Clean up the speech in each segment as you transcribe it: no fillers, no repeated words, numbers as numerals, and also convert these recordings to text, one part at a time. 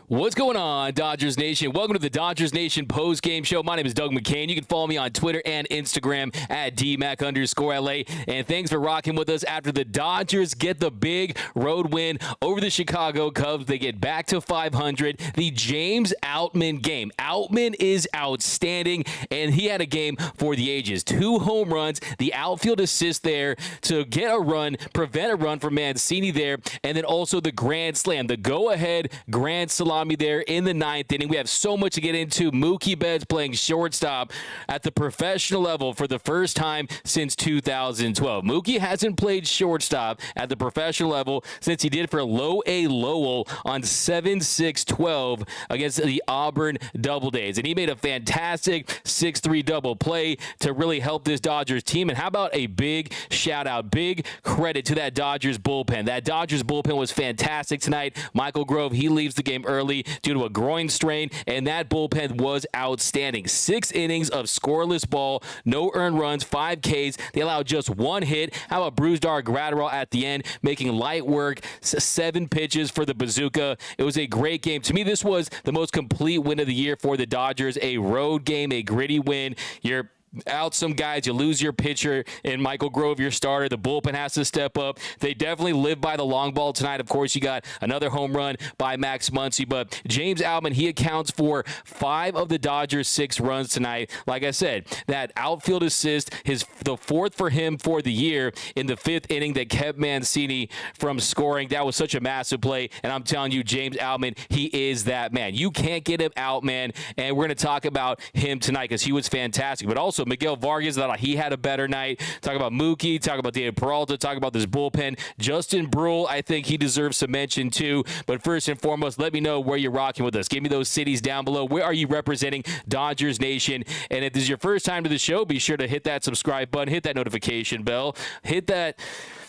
What's going on, Dodgers Nation? Welcome to the Dodgers Nation post-game show. My name is Doug McCain. You can follow me on Twitter and Instagram at DMac_LA. And thanks for rocking with us after the Dodgers get the big road win over the Chicago Cubs. They get back to 500. The James Outman game. Outman is outstanding, and he had a game for the ages. 2 home runs, the outfield assist there to get a run, prevent a run from Mancini there, and then also the grand slam, the go-ahead grand salami there in the 9th inning. We have so much to get into. Mookie Betts playing shortstop at the professional level for the first time since 2012. Mookie hasn't played shortstop at the professional level since he did for Low A Lowell on 7-6-12 against the Auburn Doubledays. And he made a fantastic 6-3 double play to really help this Dodgers team. And how about a big shout out, big credit to that Dodgers bullpen. That Dodgers bullpen was fantastic tonight. Michael Grove, he leaves the game early due to a groin strain, and that bullpen was outstanding. 6 innings of scoreless ball, no earned runs, 5 Ks. They allowed just 1 hit. How about Brusdar Graterol at the end, making light work, 7 pitches for the bazooka. It was a great game. To me, this was the most complete win of the year for the Dodgers. A road game, a gritty win. You're out some guys, you lose your pitcher and Michael Grove, your starter. The bullpen has to step up. They definitely live by the long ball tonight. Of course, you got another home run by Max Muncy, but James Outman, he accounts for 5 of the Dodgers' 6 runs tonight. Like I said, that outfield assist, the 4th for him for the year in the 5th inning that kept Mancini from scoring. That was such a massive play, and I'm telling you, James Outman, he is that man. You can't get him out, man, and we're going to talk about him tonight because he was fantastic, but also Miguel Vargas, thought he had a better night. Talk about Mookie, talk about David Peralta, talk about this bullpen. Justin Brule, I think he deserves some mention too. But first and foremost, let me know where you're rocking with us. Give me those cities down below. Where are you representing Dodgers Nation? And if this is your first time to the show, be sure to hit that subscribe button, hit that notification bell,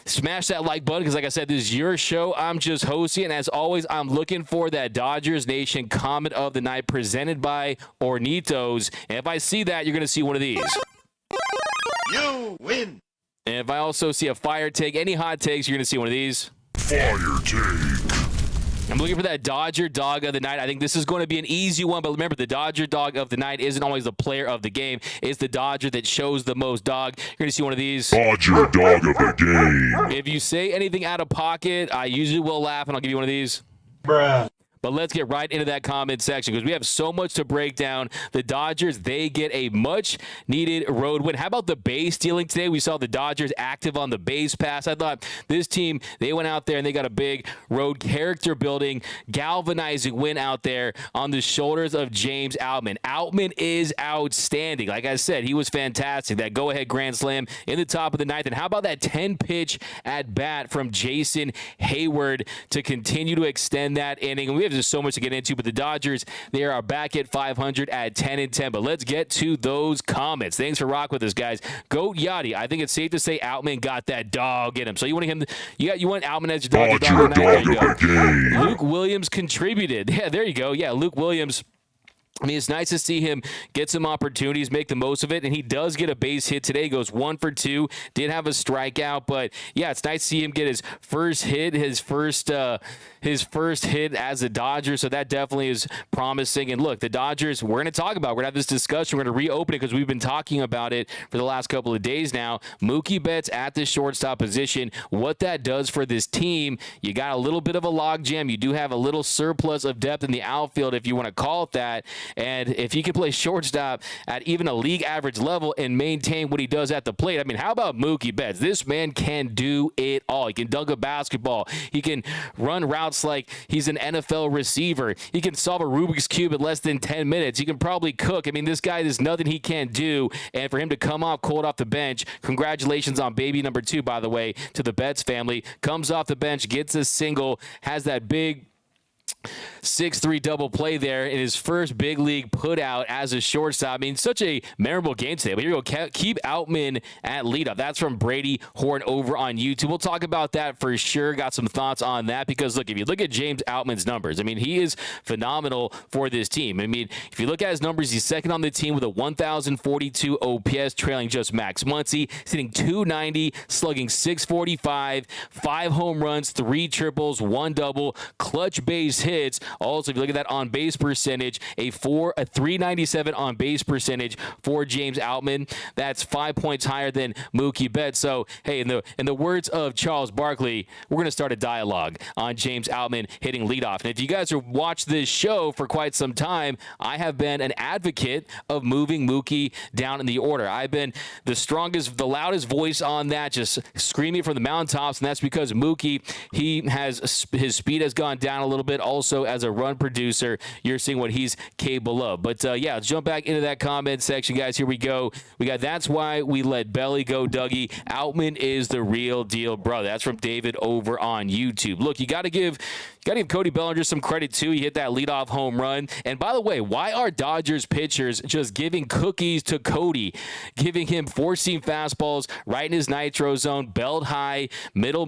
smash that like button because, like I said, this is your show. I'm just hosting. And as always, I'm looking for that Dodgers Nation comment of the night presented by Ornitos. And if I see that, you're going to see one of these. You win. And if I also see a fire take, any hot takes, you're going to see one of these. Fire take. I'm looking for that Dodger Dog of the Night. I think this is going to be an easy one, but remember, the Dodger Dog of the Night isn't always the player of the game. It's the Dodger that shows the most dog. You're going to see one of these. Dodger Dog of the game. If you say anything out of pocket, I usually will laugh, and I'll give you one of these. Bruh. But let's get right into that comment section because we have so much to break down. The Dodgers, they get a much-needed road win. How about the base stealing today? We saw the Dodgers active on the base pass. I thought this team, they went out there and they got a big road character-building, galvanizing win out there on the shoulders of James Outman. Outman is outstanding. Like I said, he was fantastic. That go-ahead grand slam in the top of the 9th. And how about that 10-pitch at-bat from Jason Hayward to continue to extend that inning? And we have just so much to get into, but the Dodgers, they are back at 500 at 10-10. But let's get to those comments. Thanks for rocking with us, guys. Goat Yachty, I think it's safe to say Outman got that dog in him. So you want him? You want Outman as your dog tonight? There you go. Luke Williams contributed. Yeah, there you go. Yeah, Luke Williams. I mean, it's nice to see him get some opportunities, make the most of it, and he does get a base hit today. He goes 1 for 2, did have a strikeout, but yeah, it's nice to see him get his first hit, his first hit as a Dodger, so that definitely is promising. And look, the Dodgers, we're going to talk about, we're going to have this discussion, we're going to reopen it because we've been talking about it for the last couple of days now. Mookie Betts at the shortstop position, what that does for this team. You got a little bit of a logjam. You do have a little surplus of depth in the outfield, if you want to call it that. And if he can play shortstop at even a league average level and maintain what he does at the plate, I mean, how about Mookie Betts? This man can do it all. He can dunk a basketball. He can run routes like he's an NFL receiver. He can solve a Rubik's Cube in less than 10 minutes. He can probably cook. I mean, this guy, there's nothing he can't do. And for him to come off cold off the bench, congratulations on baby number 2, by the way, to the Betts family. Comes off the bench, gets a single, has that big 6-3 double play there in his first big league put out as a shortstop. I mean, such a memorable game today. But here we go. Keep Outman at leadoff. That's from Brady Horn over on YouTube. We'll talk about that for sure. Got some thoughts on that because, look, if you look at James Outman's numbers, I mean, he is phenomenal for this team. I mean, if you look at his numbers, he's second on the team with a 1,042 OPS, trailing just Max Muncy. He's hitting .290, slugging .645, 5 home runs, 3 triples, 1 double, clutch base hits. Also, if you look at that on base percentage, a 397 on base percentage for James Outman. That's 5 points higher than Mookie Betts. So, hey, in the words of Charles Barkley, we're going to start a dialogue on James Outman hitting leadoff. And if you guys have watched this show for quite some time, I have been an advocate of moving Mookie down in the order. I've been the loudest voice on that, just screaming from the mountaintops, and that's because Mookie, his speed has gone down a little bit. Also, as a run producer, you're seeing what he's capable of. But yeah, let's jump back into that comment section, guys. Here we go. We got that's why we let Belly go, Dougie. Outman is the real deal, bro. That's from David over on YouTube. Look, you got to give Cody Bellinger some credit too. He hit that leadoff home run. And by the way, why are Dodgers pitchers just giving cookies to Cody, giving him 4-seam fastballs right in his nitro zone, belt high, middle,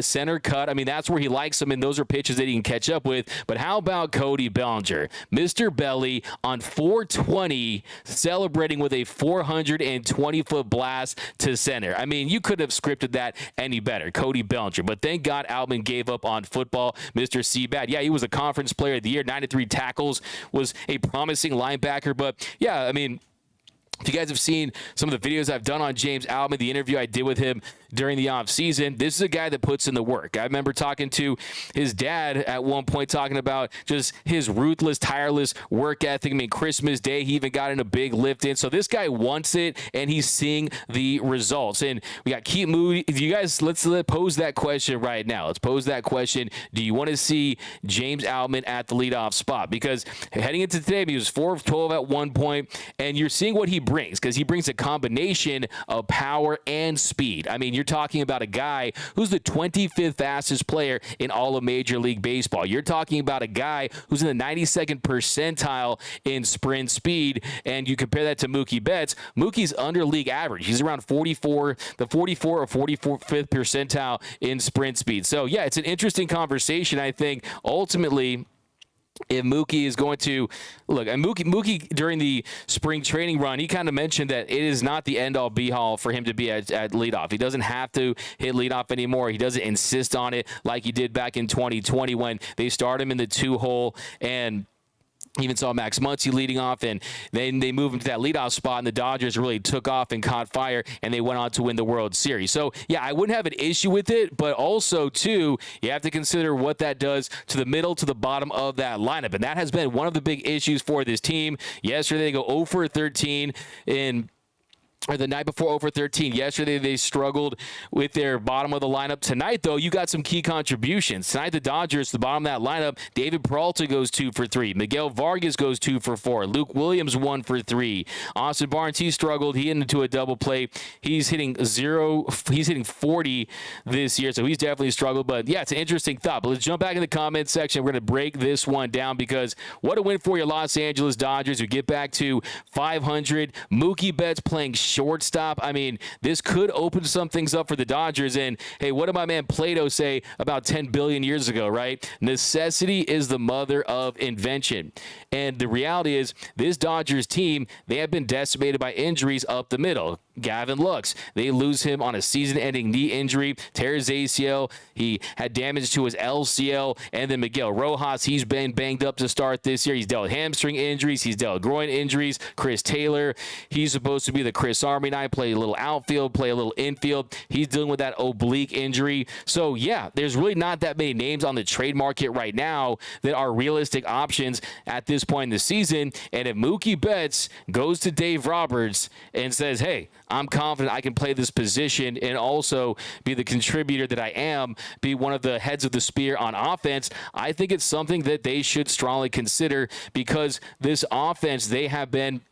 center cut? I mean, that's where he likes them, and those are pitches that he can catch up with. But how about Cody Bellinger, Mr. Belly, on 420, celebrating with a 420-foot blast to center? I mean, you could have scripted that any better, Cody Bellinger. But thank God Outman gave up on football. Mr. Seabad, yeah, he was a conference player of the year, 93 tackles, was a promising linebacker. But yeah, I mean, if you guys have seen some of the videos I've done on James Outman, the interview I did with him during the offseason, this is a guy that puts in the work. I remember talking to his dad at one point, talking about just his ruthless, tireless work ethic. I mean, Christmas Day, he even got in a big lift in. So this guy wants it, and he's seeing the results. And we got Keep Moody. If you guys, let's pose that question right now. Let's pose that question. Do you want to see James Outman at the leadoff spot? Because heading into today, he was 4 of 12 at one point, and you're seeing what he brings, because he brings a combination of power and speed. I mean, you're talking about a guy who's the 25th fastest player in all of Major League Baseball. You're talking about a guy who's in the 92nd percentile in sprint speed, and you compare that to Mookie Betts. Mookie's under league average. He's around 44 or 45th percentile in sprint speed. So, yeah, it's an interesting conversation, I think. Ultimately, if Mookie is going to look, and Mookie during the spring training run, he kind of mentioned that it is not the end-all be-all for him to be at leadoff. He doesn't have to hit leadoff anymore. He doesn't insist on it like he did back in 2020 when they started him in the 2-hole, and even saw Max Muncy leading off, and then they moved him to that leadoff spot, and the Dodgers really took off and caught fire, and they went on to win the World Series. So, yeah, I wouldn't have an issue with it, but also, too, you have to consider what that does to the middle to the bottom of that lineup, and that has been one of the big issues for this team. Yesterday, they go 0 for 13 or the night before, 0 for 13. Yesterday, they struggled with their bottom of the lineup. Tonight, though, you got some key contributions. Tonight, the Dodgers, the bottom of that lineup, David Peralta goes 2 for 3. Miguel Vargas goes 2 for 4. Luke Williams 1 for 3. Austin Barnes, he struggled. He hit into a double play. He's hitting 40 this year, so he's definitely struggled. But, yeah, it's an interesting thought. But let's jump back in the comments section. We're going to break this one down, because what a win for your Los Angeles Dodgers, who get back to 500. Mookie Betts playing shortstop. I mean, this could open some things up for the Dodgers. And, hey, what did my man Plato say about 10 billion years ago, right? Necessity is the mother of invention. And the reality is, this Dodgers team, they have been decimated by injuries up the middle. Gavin Lux, they lose him on a season-ending knee injury. Tears ACL. He had damage to his LCL. And then Miguel Rojas, he's been banged up to start this year. He's dealt with hamstring injuries. He's dealt with groin injuries. Chris Taylor, he's supposed to be the Chris Army knight, play a little outfield, play a little infield. He's dealing with that oblique injury. So, yeah, there's really not that many names on the trade market right now that are realistic options at this point in the season. And if Mookie Betts goes to Dave Roberts and says, hey, I'm confident I can play this position and also be the contributor that I am, be one of the heads of the spear on offense, I think it's something that they should strongly consider, because this offense, they have been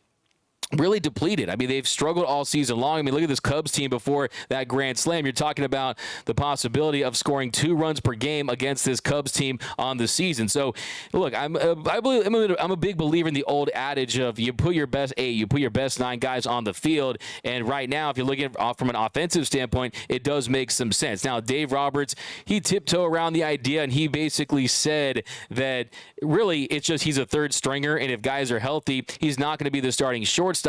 really depleted. I mean, they've struggled all season long. I mean, look at this Cubs team before that grand slam. You're talking about the possibility of scoring 2 runs per game against this Cubs team on the season. So, look, I'm a big believer in the old adage of you put your best 8, you put your best 9 guys on the field. And right now, if you're looking from an offensive standpoint, it does make some sense. Now, Dave Roberts, he tiptoed around the idea, and he basically said that really it's just he's a third stringer, and if guys are healthy, he's not going to be the starting shortstop.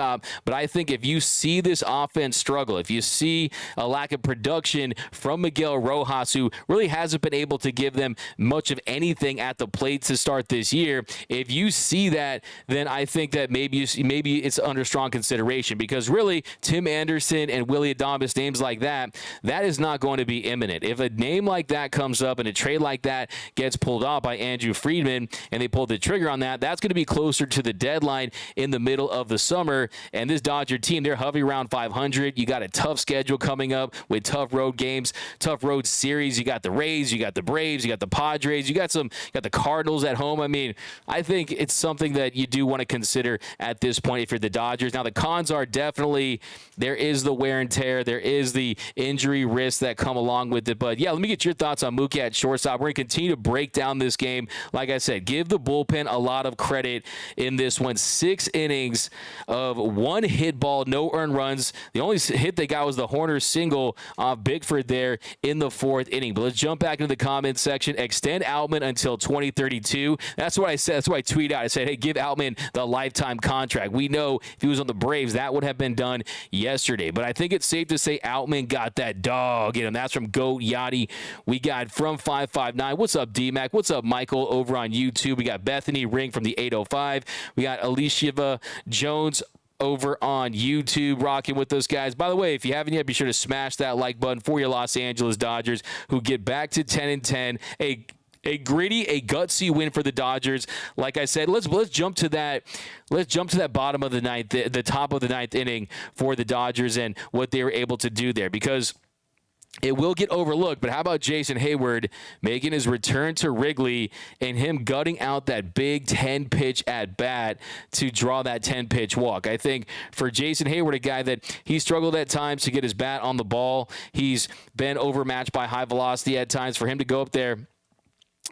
But I think if you see this offense struggle, if you see a lack of production from Miguel Rojas, who really hasn't been able to give them much of anything at the plate to start this year, if you see that, then I think that maybe it's under strong consideration, because really Tim Anderson and Willie Adames, names like that is not going to be imminent. If a name like that comes up and a trade like that gets pulled off by Andrew Friedman and they pull the trigger on that, that's going to be closer to the deadline in the middle of the summer. And this Dodger team, they're hovering around 500. You got a tough schedule coming up with tough road games, tough road series. You got the Rays, you got the Braves, you got the Padres, you got the Cardinals at home. I mean, I think it's something that you do want to consider at this point if you're the Dodgers. Now, the cons are definitely there is the wear and tear, there is the injury risks that come along with it. But yeah, let me get your thoughts on Mookie at shortstop. We're going to continue to break down this game. Like I said, give the bullpen a lot of credit in this one. 6 innings of 1 hit ball, no earned runs. The only hit they got was the Horner single off Bickford there in the 4th inning. But let's jump back into the comments section. Extend Outman until 2032. That's what I said. That's what I tweeted out. I said, hey, give Outman the lifetime contract. We know if he was on the Braves, that would have been done yesterday. But I think it's safe to say Outman got that dog in him. That's from Goat Yachty. We got from 559. What's up, D-Mac? What's up, Michael, over on YouTube? We got Bethany Ring from the 805. We got Alicia Jones over on YouTube rocking with those guys. By the way, if you haven't yet, be sure to smash that like button for your Los Angeles Dodgers, who get back to 10-10. A gritty, a gutsy win for the Dodgers. Like I said, let's jump to that. Let's jump to that bottom of the ninth, the top of the 9th inning for the Dodgers and what they were able to do there, because it will get overlooked. But how about Jason Hayward making his return to Wrigley and him gutting out that big 10-pitch at bat to draw that 10-pitch walk? I think for Jason Hayward, a guy that he struggled at times to get his bat on the ball. He's been overmatched by high velocity at times. For him to go up there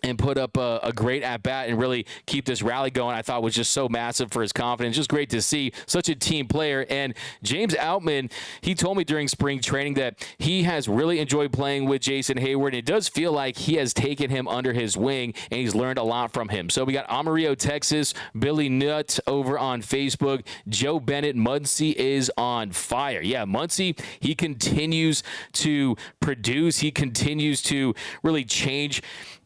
and put up a great at-bat and really keep this rally going, I thought was just so massive for his confidence. Just great to see such a team player. And James Outman, he told me during spring training that he has really enjoyed playing with Jason Hayward. And it does feel like he has taken him under his wing, and he's learned a lot from him. So we got Amarillo, Texas, Billy Nutt over on Facebook, Joe Bennett, Muncy is on fire. Yeah, Muncy, he continues to produce. He continues to really change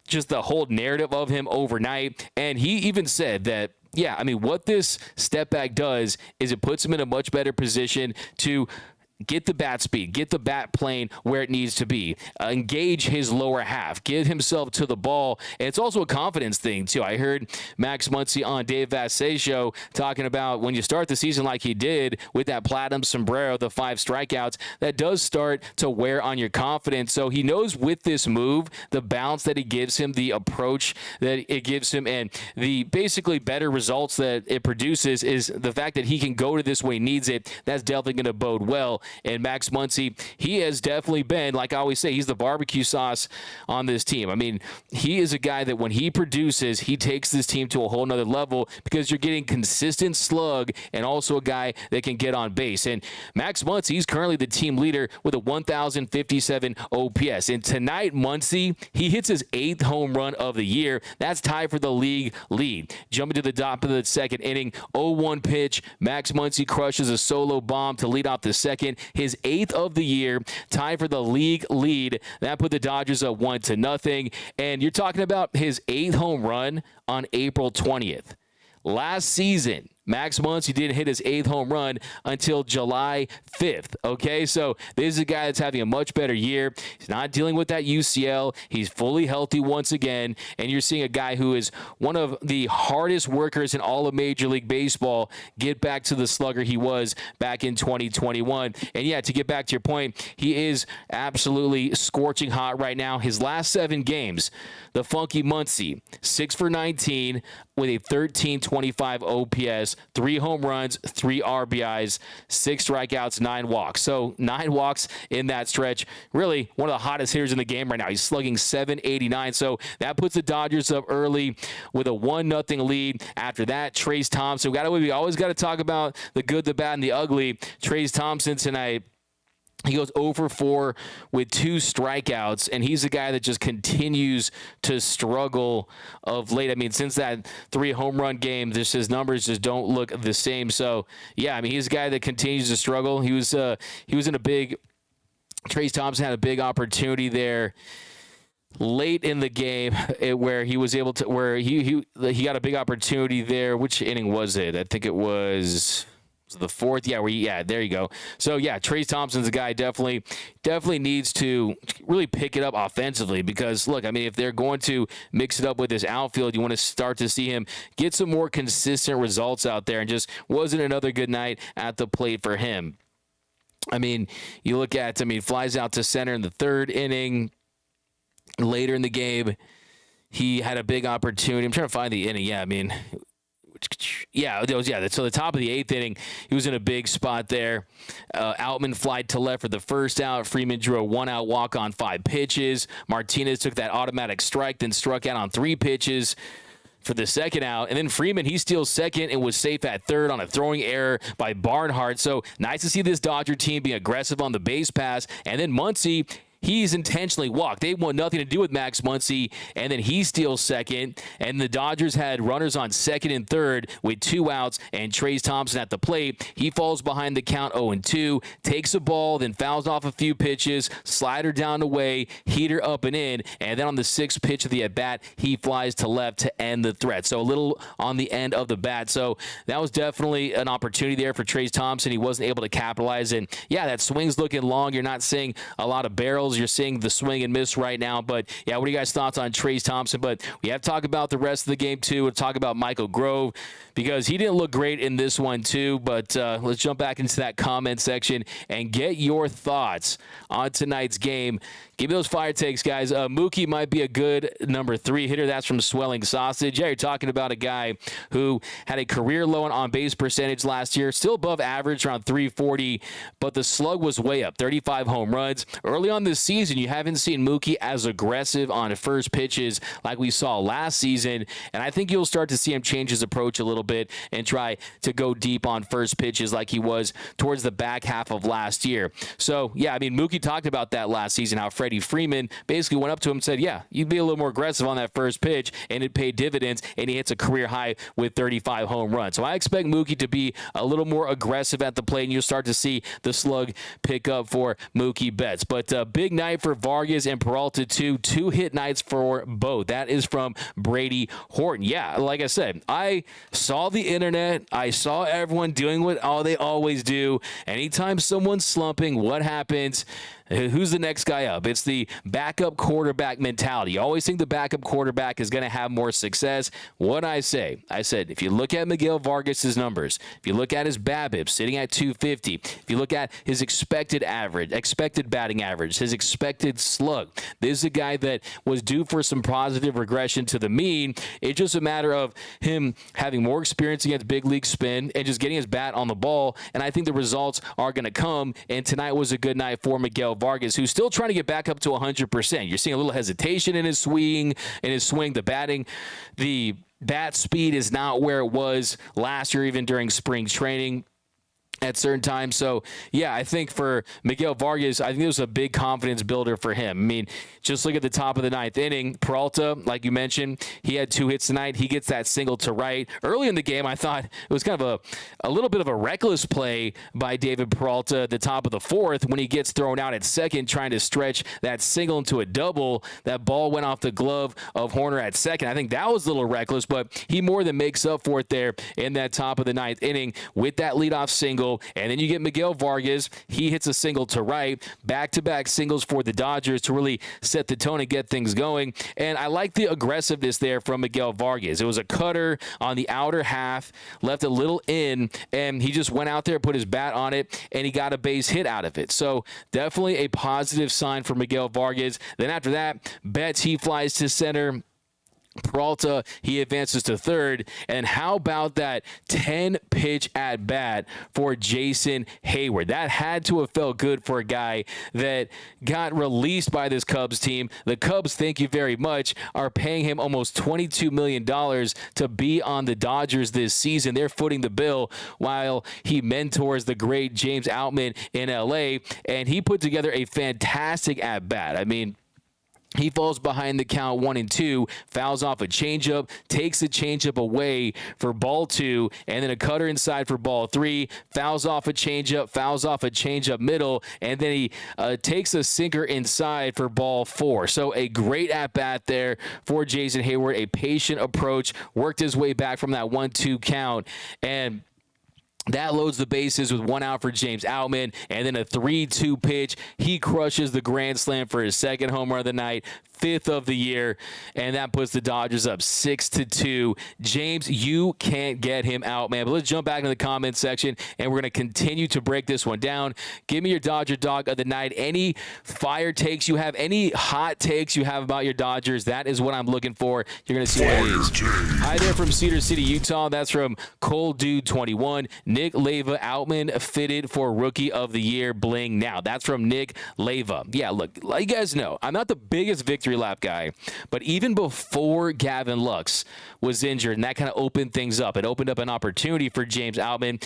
just the whole narrative of him overnight. And he even said that, yeah, I mean, what this step back does is it puts him in a much better position to get the bat speed, get the bat plane where it needs to be, engage his lower half, get himself to the ball. And it's also a confidence thing, too. I heard Max Muncy on Dave Vassay's show talking about when you start the season like he did with that platinum sombrero, the 5 strikeouts, that does start to wear on your confidence. So he knows with this move, the bounce that it gives him, the approach that it gives him, and the basically better results that it produces is the fact that he can go to this when he needs it. That's definitely going to bode well. And Max Muncy, he has definitely been, like I always say, he's the barbecue sauce on this team. I mean, he is a guy that when he produces, he takes this team to a whole nother level, because you're getting consistent slug and also a guy that can get on base. And Max Muncy, he's currently the team leader with a 1,057 OPS. And tonight, Muncy, he hits his 8th home run of the year. That's tied for the league lead. Jumping to the top of the 2nd inning, 0-1 pitch. Max Muncy crushes a solo bomb to lead off the 2nd. His 8th of the year, tied for the league lead. That put the Dodgers up 1-0. And you're talking about his 8th home run on April 20th. Last season, Max Muncy didn't hit his 8th home run until July 5th, okay? So this is a guy that's having a much better year. He's not dealing with that UCL. He's fully healthy once again, and you're seeing a guy who is one of the hardest workers in all of Major League Baseball get back to the slugger he was back in 2021. And yeah, to get back to your point, he is absolutely scorching hot right now. His last 7 games, the Funky Muncy, 6 for 19 with with a 1325 OPS, 3 home runs, 3 RBIs, 6 strikeouts, 9 walks. So 9 walks in that stretch. Really one of the hottest hitters in the game right now. He's slugging .789. So that puts the Dodgers up early with a 1-0 lead. After that, Trayce Thompson. We always got to talk about the good, the bad, and the ugly. Trayce Thompson tonight, he goes 0 for 4 with 2 strikeouts, and he's a guy that just continues to struggle of late. I mean, since that 3 home run game, his numbers just don't look the same. So, yeah, I mean, he's a guy that continues to struggle. He was in a big – Trayce Thompson had a big opportunity there late in the game where he was able to – where he got a big opportunity there. Which inning was it? I think it was – the 4th, there you go. So yeah, Trayce Thompson's a guy definitely needs to really pick it up offensively, because look, I mean, if they're going to mix it up with his outfield, you want to start to see him get some more consistent results out there, and just wasn't another good night at the plate for him. I mean, you look at, flies out to center in the 3rd inning. Later in the game, he had a big opportunity. I'm trying to find the inning. So the top of the 8th inning, he was in a big spot there. Outman flied to left for the first out. Freeman drew a 1-out walk on 5 pitches. Martinez took that automatic strike, then struck out on 3 pitches for the 2nd out. And then Freeman, he steals 2nd and was safe at 3rd on a throwing error by Barnhart. So nice to see this Dodger team be aggressive on the base pass. And then Muncy, he's intentionally walked. They want nothing to do with Max Muncy, and then he steals 2nd. And the Dodgers had runners on 2nd and 3rd with 2 outs, and Trayce Thompson at the plate. He falls behind the count 0-2, takes a ball, then fouls off a few pitches, slider down the way, heater up and in, and then on the 6th pitch of the at-bat, he flies to left to end the threat. So a little on the end of the bat. So that was definitely an opportunity there for Trayce Thompson. He wasn't able to capitalize, and yeah, that swing's looking long. You're not seeing a lot of barrels. You're seeing the swing and miss right now. But yeah, what are you guys' thoughts on Trayce Thompson? But we have to talk about the rest of the game too. We'll talk about Michael Grove, because he didn't look great in this one too. But let's jump back into that comment section and get your thoughts on tonight's game. Give me those fire takes, guys. Mookie might be a good number 3 hitter. That's from Swelling Sausage. Yeah, you're talking about a guy who had a career low on base percentage last year, still above average, around 340, but the slug was way up, 35 home runs. Early on this season, you haven't seen Mookie as aggressive on first pitches like we saw last season, and I think you'll start to see him change his approach a little bit and try to go deep on first pitches like he was towards the back half of last year. So, yeah, I mean, Mookie talked about that last season, how Freddie Freeman basically went up to him and said, yeah, you'd be a little more aggressive on that first pitch, and it paid dividends, and he hits a career high with 35 home runs. So I expect Mookie to be a little more aggressive at the plate, and you'll start to see the slug pick up for Mookie Betts. But big night for Vargas and Peralta, too. 2-hit nights for both. That is from Brady Horton. Yeah, like I said, I saw the internet. I saw everyone doing what they always do. Anytime someone's slumping, what happens? Who's the next guy up? It's the backup quarterback mentality. You always think the backup quarterback is going to have more success. What I said, if you look at Miguel Vargas's numbers, if you look at his BABIP sitting at 250, if you look at his expected batting average, his expected slug, this is a guy that was due for some positive regression to the mean. It's just a matter of him having more experience against big league spin and just getting his bat on the ball, and I think the results are going to come, and tonight was a good night for Miguel Vargas, who's still trying to get back up to 100%. You're seeing a little hesitation in his swing, the bat speed is not where it was last year, even during spring training at certain times. So, yeah, I think for Miguel Vargas, I think it was a big confidence builder for him. I mean, just look at the top of the 9th inning. Peralta, like you mentioned, he had 2 hits tonight. He gets that single to right. Early in the game, I thought it was kind of a little bit of a reckless play by David Peralta at the top of the 4th when he gets thrown out at second, trying to stretch that single into a double. That ball went off the glove of Horner at second. I think that was a little reckless, but he more than makes up for it there in that top of the 9th inning with that leadoff single. And then you get Miguel Vargas. He hits a single to right. Back-to-back singles for the Dodgers to really set the tone and get things going. And I like the aggressiveness there from Miguel Vargas. It was a cutter on the outer half, left a little in, and he just went out there, put his bat on it, and he got a base hit out of it. So definitely a positive sign for Miguel Vargas. Then after that, Betts, he flies to center Peralta, he advances to third. And how about that 10-pitch at-bat for Jason Hayward? That had to have felt good for a guy that got released by this Cubs team. The Cubs, thank you very much, are paying him almost $22 million to be on the Dodgers this season. They're footing the bill while he mentors the great James Outman in L.A., and he put together a fantastic at-bat. I mean, he falls behind the count 1-2, fouls off a changeup, takes the changeup away for ball 2, and then a cutter inside for ball 3, fouls off a changeup middle, and then he takes a sinker inside for ball 4. So a great at-bat there for Jason Hayward, a patient approach, worked his way back from that 1-2 count, and that loads the bases with 1 out for James Outman, and then a 3-2 pitch. He crushes the grand slam for his second home run of the night, 5th of the year, and that puts the Dodgers up 6-2. James, you can't get him out, man. But let's jump back in the comments section, and we're going to continue to break this one down. Give me your Dodger dog of the night. Any fire takes you have, any hot takes you have about your Dodgers, that is what I'm looking for. You're going to see what it is. Hi there from Cedar City, Utah. That's from Cold Dude 21. Nick Leyva, Outman fitted for Rookie of the Year, bling now. That's from Nick Leyva. Yeah, look, like you guys know, I'm not the biggest victory lap guy, but even before Gavin Lux was injured, and that kind of opened things up, it opened up an opportunity for James Outman.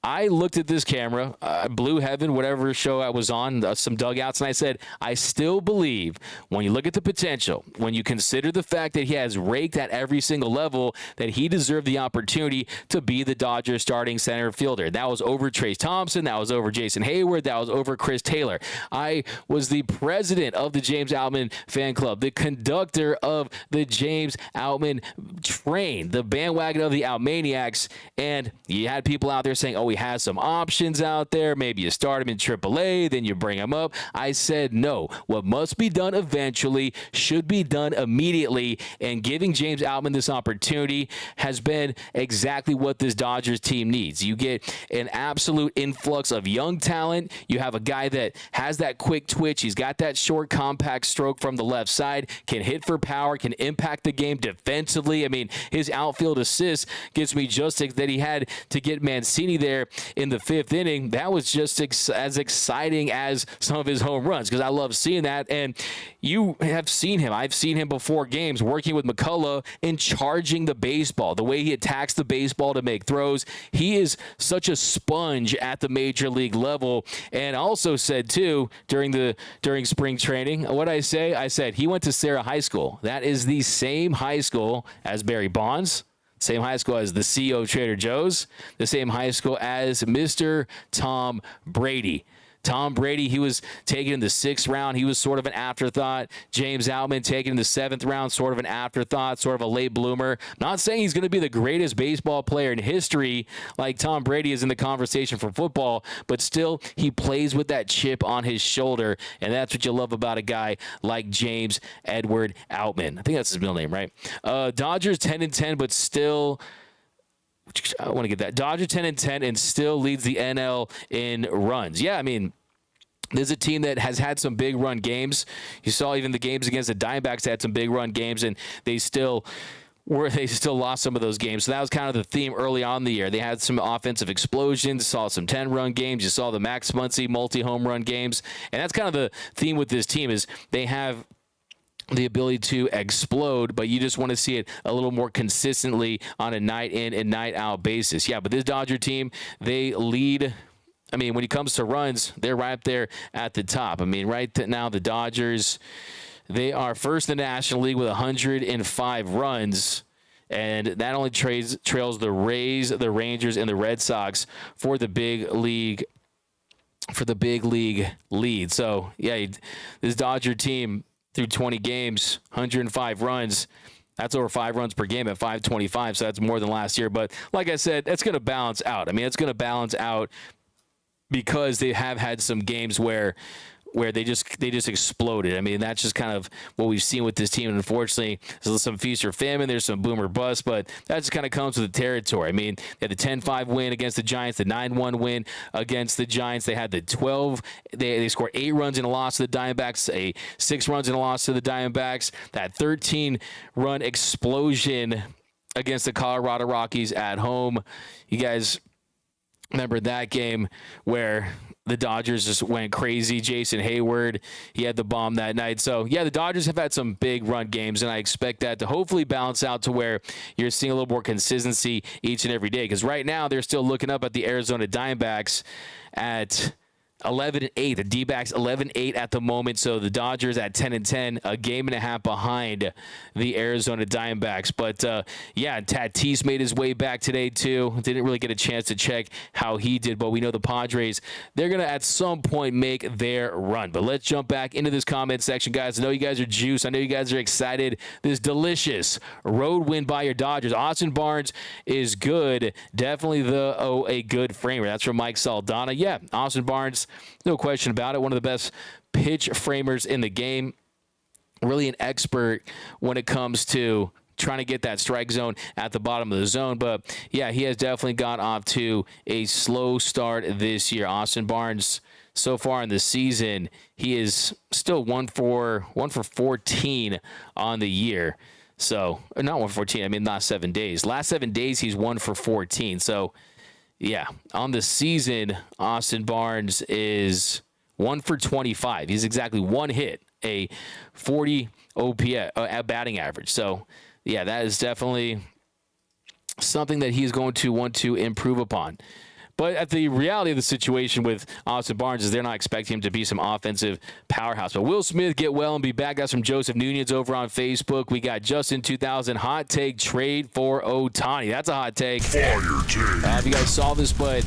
I looked at this camera, Blue Heaven, whatever show I was on, some dugouts, and I said, I still believe when you look at the potential, when you consider the fact that he has raked at every single level, that he deserved the opportunity to be the Dodgers starting center fielder. That was over Trace Thompson. That was over Jason Hayward. That was over Chris Taylor. I was the president of the James Outman fan club, the conductor of the James Outman train, the bandwagon of the Outmaniacs, and you had people out there saying, oh, he has some options out there. Maybe you start him in AAA, then you bring him up. I said no. What must be done eventually should be done immediately, and giving James Outman this opportunity has been exactly what this Dodgers team needs. You get an absolute influx of young talent. You have a guy that has that quick twitch. He's got that short, compact stroke from the left side, can hit for power, can impact the game defensively. I mean, his outfield assist gets me just that he had to get Mancini there in the 5th inning. That was just as exciting as some of his home runs, because I love seeing that. And you have seen him. I've seen him before games working with McCullough and charging the baseball, the way he attacks the baseball to make throws. He is such a sponge at the major league level. And I also said, too, during spring training, what I said he went to Sarah High School. That is the same high school as Barry Bonds, same high school as the CEO of Trader Joe's, the same high school as Mr. Tom Brady. Tom Brady, he was taken in the 6th round. He was sort of an afterthought. James Outman taken in the 7th round, sort of an afterthought, sort of a late bloomer. Not saying he's going to be the greatest baseball player in history like Tom Brady is in the conversation for football, but still he plays with that chip on his shoulder, and that's what you love about a guy like James Edward Outman. I think that's his middle name, right? Dodgers 10-10, but still... I want to get that. Dodgers 10-10 and still leads the NL in runs. Yeah, I mean, there's a team that has had some big run games. You saw even the games against the Diamondbacks had some big run games, and they still lost some of those games. So that was kind of the theme early on in the year. They had some offensive explosions, saw some 10-run games. You saw the Max Muncy multi-home run games. And that's kind of the theme with this team is they have the ability to explode, but you just want to see it a little more consistently on a night in and night out basis. Yeah, but this Dodger team, they lead. I mean, when it comes to runs, they're right up there at the top. I mean, right now the Dodgers, they are first in the National League with 105 runs. And that only trails the Rays, the Rangers, and the Red Sox for the big league lead. So yeah, this Dodger team, through 20 games, 105 runs. That's over 5 runs per game at 525, so that's more than last year. But like I said, that's going to balance out. I mean, it's going to balance out because they have had some games where where they just exploded. I mean, that's just kind of what we've seen with this team. And unfortunately, there's some feast or famine. There's some boom or bust, but that just kind of comes with the territory. I mean, they had the 10-5 win against the Giants, the 9-1 win against the Giants. They had the 12. They scored 8 runs in a loss to the Diamondbacks, 6 runs in a loss to the Diamondbacks. That 13-run explosion against the Colorado Rockies at home. You guys remember that game where the Dodgers just went crazy. Jason Hayward, he had the bomb that night. So, yeah, the Dodgers have had some big run games, and I expect that to hopefully balance out to where you're seeing a little more consistency each and every day. Because right now they're still looking up at the Arizona Diamondbacks at 11-8. The D-backs 11-8 at the moment. So the Dodgers at 10-10, a game and a half behind the Arizona Diamondbacks. But yeah, Tatis made his way back today too. Didn't really get a chance to check how he did, but we know the Padres, they're gonna at some point make their run. But let's jump back into this comment section, guys. I know you guys are juiced. I know you guys are excited. This delicious road win by your Dodgers. Austin Barnes is good. Definitely a good framer. That's from Mike Saldana. Yeah, Austin Barnes, no question about it. One of the best pitch framers in the game. Really an expert when it comes to trying to get that strike zone at the bottom of the zone. But, yeah, he has definitely got off to a slow start this year. Austin Barnes, so far in the season, he is still 1 for 14 on the year. So, not 1 for 14, I mean, last 7 days. Last 7 days, he's 1 for 14. So, yeah, on the season, Austin Barnes is 1 for 25. He's exactly 1 hit, a 40 OPS batting average. So, yeah, that is definitely something that he's going to want to improve upon. But at the reality of the situation with Austin Barnes is they're not expecting him to be some offensive powerhouse. But Will Smith, get well and be back. That's from Joseph Nunez over on Facebook. We got Justin 2000, hot take, trade for Ohtani. That's a hot take. Fire take. If you guys saw this, but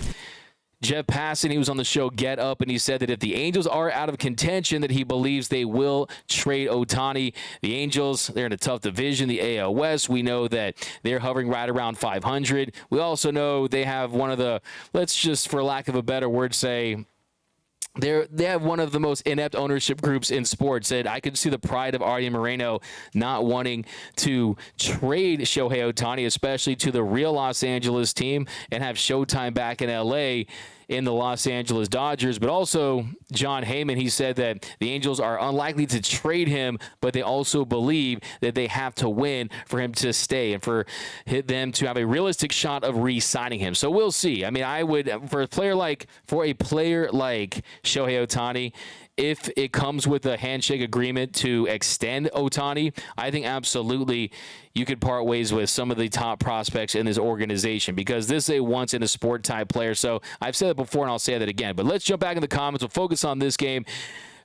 Jeff Passan, he was on the show Get Up, and he said that if the Angels are out of contention, that he believes they will trade Ohtani. The Angels, they're in a tough division, the AL West. We know that they're hovering right around 500. We also know they have one of the, let's just, for lack of a better word, say, they have one of the most inept ownership groups in sports, and I could see the pride of Artie Moreno not wanting to trade Shohei Ohtani, especially to the real Los Angeles team, and have Showtime back in L.A. in the Los Angeles Dodgers. But also, John Heyman, he said that the Angels are unlikely to trade him, but they also believe that they have to win for him to stay and for them to have a realistic shot of re-signing him. So we'll see. I mean, I would, for a player like Shohei Ohtani, if it comes with a handshake agreement to extend Ohtani, I think absolutely you could part ways with some of the top prospects in this organization, because this is a once-in-a-sport type player. So I've said it before, and I'll say that again. But let's jump back in the comments. We'll focus on this game.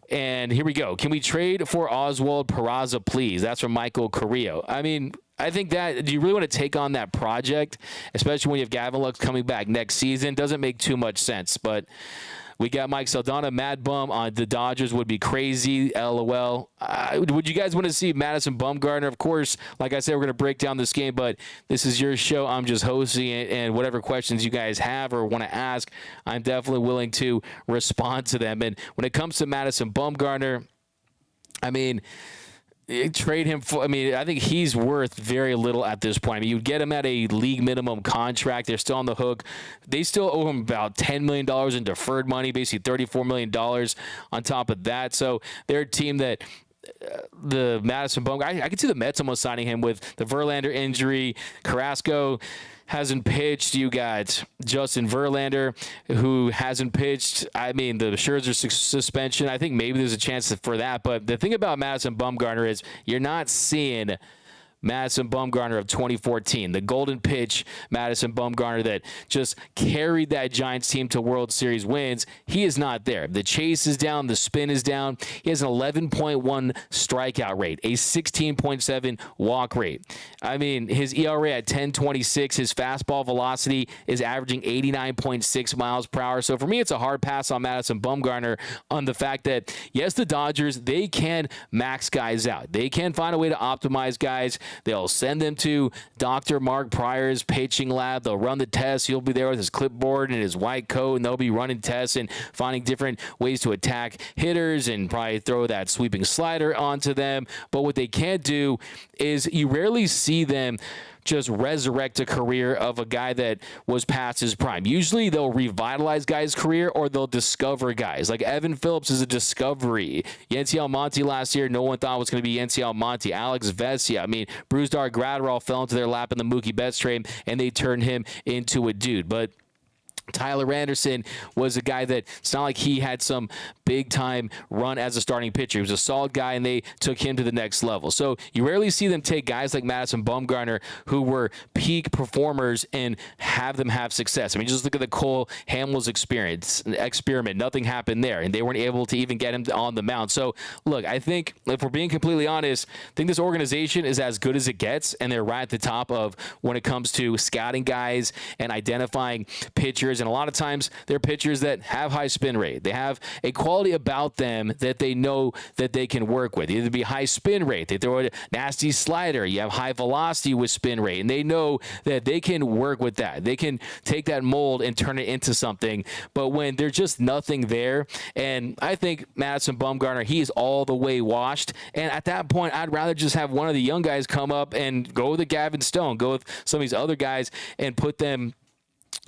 And here we go. Can we trade for Oswald Peraza, please? That's from Michael Carrillo. I mean, I think that, do you really want to take on that project, especially when you have Gavin Lux coming back next season? Doesn't make too much sense, but we got Mike Saldana, Mad Bum on the Dodgers would be crazy, LOL. Would you guys want to see Madison Bumgarner? Of course, like I said, we're going to break down this game, but this is your show. I'm just hosting it, and whatever questions you guys have or want to ask, I'm definitely willing to respond to them. And when it comes to Madison Bumgarner, I mean, trade him for, I mean, I think he's worth very little at this point. I mean, you'd get him at a league minimum contract. They're still on the hook. They still owe him about $10 million in deferred money, basically $34 million on top of that. So they're a team that the Madison Bumgarner, I could see the Mets almost signing him with the Verlander injury. Carrasco hasn't pitched. You got Justin Verlander, who hasn't pitched. I mean, the Scherzer suspension, I think maybe there's a chance for that. But the thing about Madison Bumgarner is you're not seeing Madison Bumgarner of 2014, the golden pitch Madison Bumgarner that just carried that Giants team to World Series wins. He is not there. The chase is down. The spin is down. He has an 11.1 strikeout rate, a 16.7 walk rate. I mean, his ERA at 10.26, his fastball velocity is averaging 89.6 miles per hour. So for me, it's a hard pass on Madison Bumgarner on the fact that, yes, the Dodgers, they can max guys out. They can find a way to optimize guys They'll send them to Dr. Mark Pryor's pitching lab. They'll run the tests. He'll be there with his clipboard and his white coat, and they'll be running tests and finding different ways to attack hitters and probably throw that sweeping slider onto them. But what they can't do is you rarely see them just resurrect a career of a guy that was past his prime. Usually they'll revitalize guys' career or they'll discover guys. Like Evan Phillips is a discovery. Yancy Almonte last year, no one thought was going to be Yancy Almonte. Alex Vesia, I mean, Brusdar Graterol fell into their lap in the Mookie Betts trade, and they turned him into a dude. But Tyler Anderson was a guy that it's not like he had some big-time run as a starting pitcher. He was a solid guy, and they took him to the next level. So you rarely see them take guys like Madison Bumgarner, who were peak performers, and have them have success. I mean, just look at the Cole Hamels experiment. Nothing happened there, and they weren't able to even get him on the mound. So, look, I think, if we're being completely honest, I think this organization is as good as it gets, and they're right at the top of when it comes to scouting guys and identifying pitchers. And a lot of times they're pitchers that have high spin rate. They have a quality about them that they know that they can work with. Either be high spin rate, they throw a nasty slider, you have high velocity with spin rate, and they know that they can work with that. They can take that mold and turn it into something. But when there's just nothing there, and I think Madison Bumgarner, he's all the way washed. And at that point, I'd rather just have one of the young guys come up and go with a Gavin Stone, go with some of these other guys and put them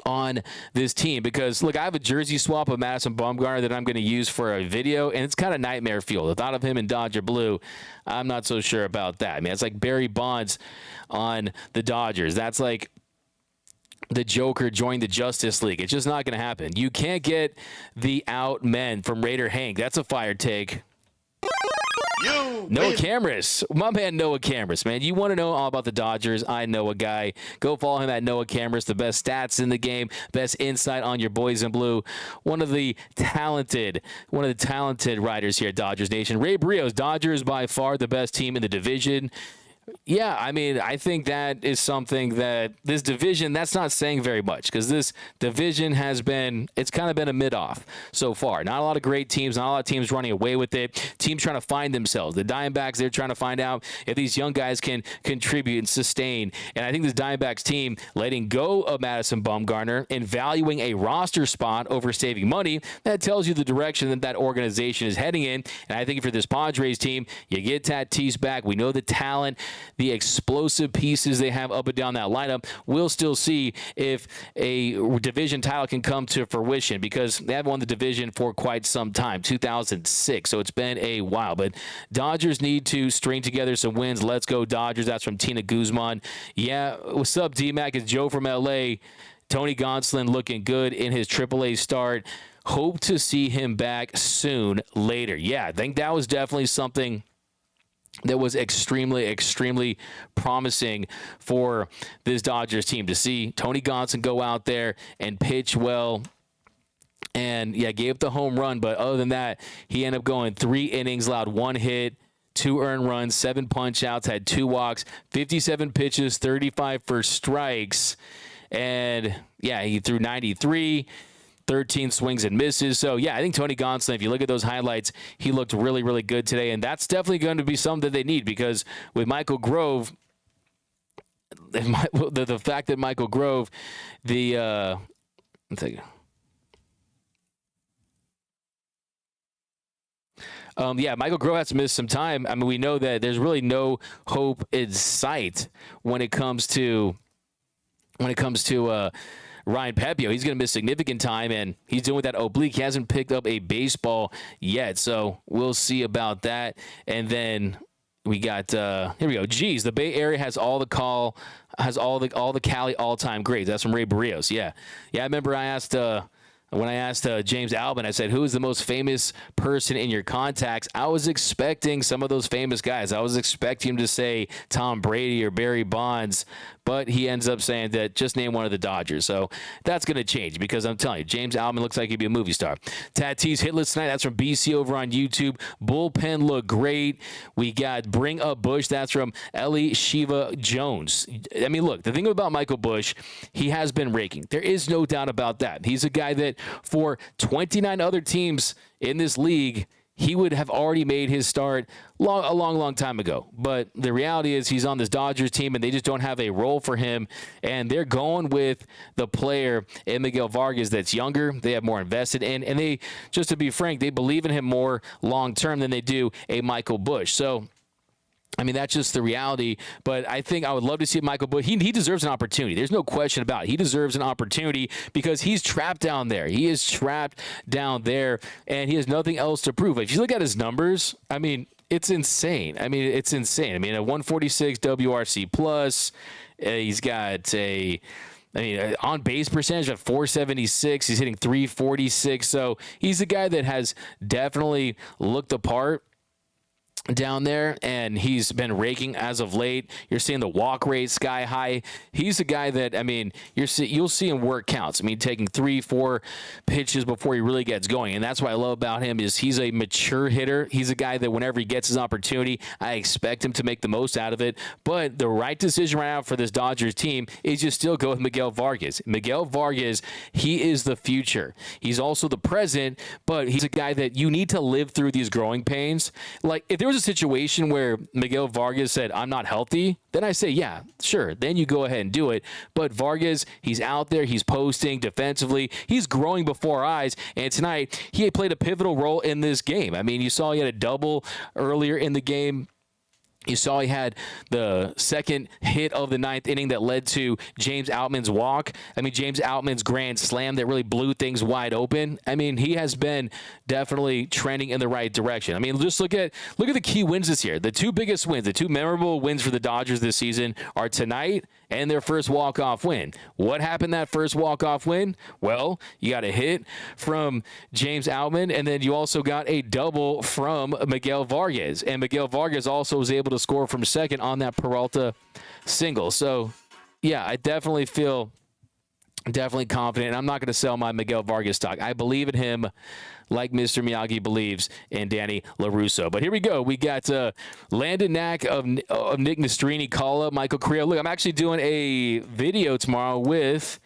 on this team. Because look, I have a jersey swap of Madison Bumgarner that I'm going to use for a video, and it's kind of nightmare fuel. The thought of him in Dodger blue, I'm not so sure about that. I mean, it's like Barry Bonds on the Dodgers. That's like the Joker joined the Justice League. It's just not going to happen. You can't get the Outman from Raider Hank. That's a fire take. Noah Cameras. My man Noah Cameras, man. You want to know all about the Dodgers? I know a guy. Go follow him at Noah Cameras. The best stats in the game, best insight on your boys in blue. One of the talented writers here at Dodgers Nation. Ray Brios, Dodgers by far the best team in the division. Yeah, I mean, I think that is something that this division, that's not saying very much, because this division it's kind of been a mid-off so far. Not a lot of great teams, not a lot of teams running away with it. Teams trying to find themselves. The Diamondbacks, they're trying to find out if these young guys can contribute and sustain. And I think this Diamondbacks team, letting go of Madison Bumgarner and valuing a roster spot over saving money, that tells you the direction that that organization is heading in. And I think for this Padres team, you get Tatis back. We know the talent, the explosive pieces they have up and down that lineup. We'll still see if a division title can come to fruition, because they haven't won the division for quite some time, 2006. So it's been a while. But Dodgers need to string together some wins. Let's go Dodgers. That's from Tina Guzman. Yeah, what's up, D-Mac? It's Joe from L.A. Tony Gonsolin looking good in his AAA start. Hope to see him back soon later. Yeah, I think that was definitely something that was extremely, extremely promising for this Dodgers team, to see Tony Gonsolin go out there and pitch well. And, yeah, gave up the home run. But other than that, he ended up going 3 innings, allowed 1 hit, 2 earned runs, 7 punch-outs, had 2 walks, 57 pitches, 35 for strikes. And, yeah, he threw 93. 13 swings and misses. So, yeah, I think Tony Gonsolin, if you look at those highlights, he looked really, really good today. And that's definitely going to be something that they need, because with Michael Grove, the fact that Michael Grove, yeah, Michael Grove has to miss some time. I mean, we know that there's really no hope in sight when it comes to Ryan Pepio. He's going to miss significant time, and he's doing with that oblique. He hasn't picked up a baseball yet, so we'll see about that. And then we got here we go. Geez, the Bay Area has all the Cali all-time greats. That's from Ray Barrios. Yeah. I remember I asked when I asked James Albin, I said, who is the most famous person in your contacts? I was expecting some of those famous guys. I was expecting him to say Tom Brady or Barry Bonds, but he ends up saying that just name one of the Dodgers. So that's going to change, because I'm telling you, James Albin looks like he'd be a movie star. Tatis hitless tonight. That's from BC over on YouTube. Bullpen looked great. We got Bring Up Bush. That's from Ellie Shiva Jones. I mean, look, the thing about Michael Bush, he has been raking. There is no doubt about that. He's a guy that for 29 other teams in this league, he would have already made his start a long time ago. But the reality is he's on this Dodgers team, and they just don't have a role for him. And they're going with the player in Miguel Vargas that's younger. They have more invested in, and they, just to be frank, they believe in him more long term than they do a Michael Busch. So, I mean, that's just the reality. But I think I would love to see Michael Busch. He deserves an opportunity. There's no question about it. He deserves an opportunity because he's trapped down there. He is trapped down there, and he has nothing else to prove. If you look at his numbers, I mean, it's insane. It's insane. A 146 WRC plus. He's got on base percentage of 476. He's hitting 346. So he's a guy that has definitely looked the part down there, and he's been raking as of late. You're seeing the walk rate sky high. He's a guy that, you'll see him work counts. Taking 3-4 pitches before he really gets going, and that's what I love about him is he's a mature hitter. He's a guy that whenever he gets his opportunity, I expect him to make the most out of it. But the right decision right now for this Dodgers team is just still go with Miguel Vargas. Miguel Vargas, he is the future. He's also the present, but he's a guy that you need to live through these growing pains. Like, if there was a situation where Miguel Vargas said, I'm not healthy, then I say, yeah, sure. Then you go ahead and do it. But Vargas, he's out there. He's posting defensively. He's growing before our eyes. And tonight, he played a pivotal role in this game. You saw he had a double earlier in the game. You saw he had the second hit of the ninth inning that led to James Outman's walk. James Outman's grand slam that really blew things wide open. He has been definitely trending in the right direction. Just look at the key wins this year. The two biggest wins, the two memorable wins for the Dodgers this season are tonight and their first walk-off win. What happened that first walk-off win? Well, you got a hit from James Outman, and then you also got a double from Miguel Vargas. And Miguel Vargas also was able to score from second on that Peralta single. So, yeah, I definitely feel confident. I'm not going to sell my Miguel Vargas stock. I believe in him like Mr. Miyagi believes in Danny LaRusso. But here we go. We got Landon Knack of Nick Nastrini, call up Michael Creel. Look, I'm actually doing a video tomorrow with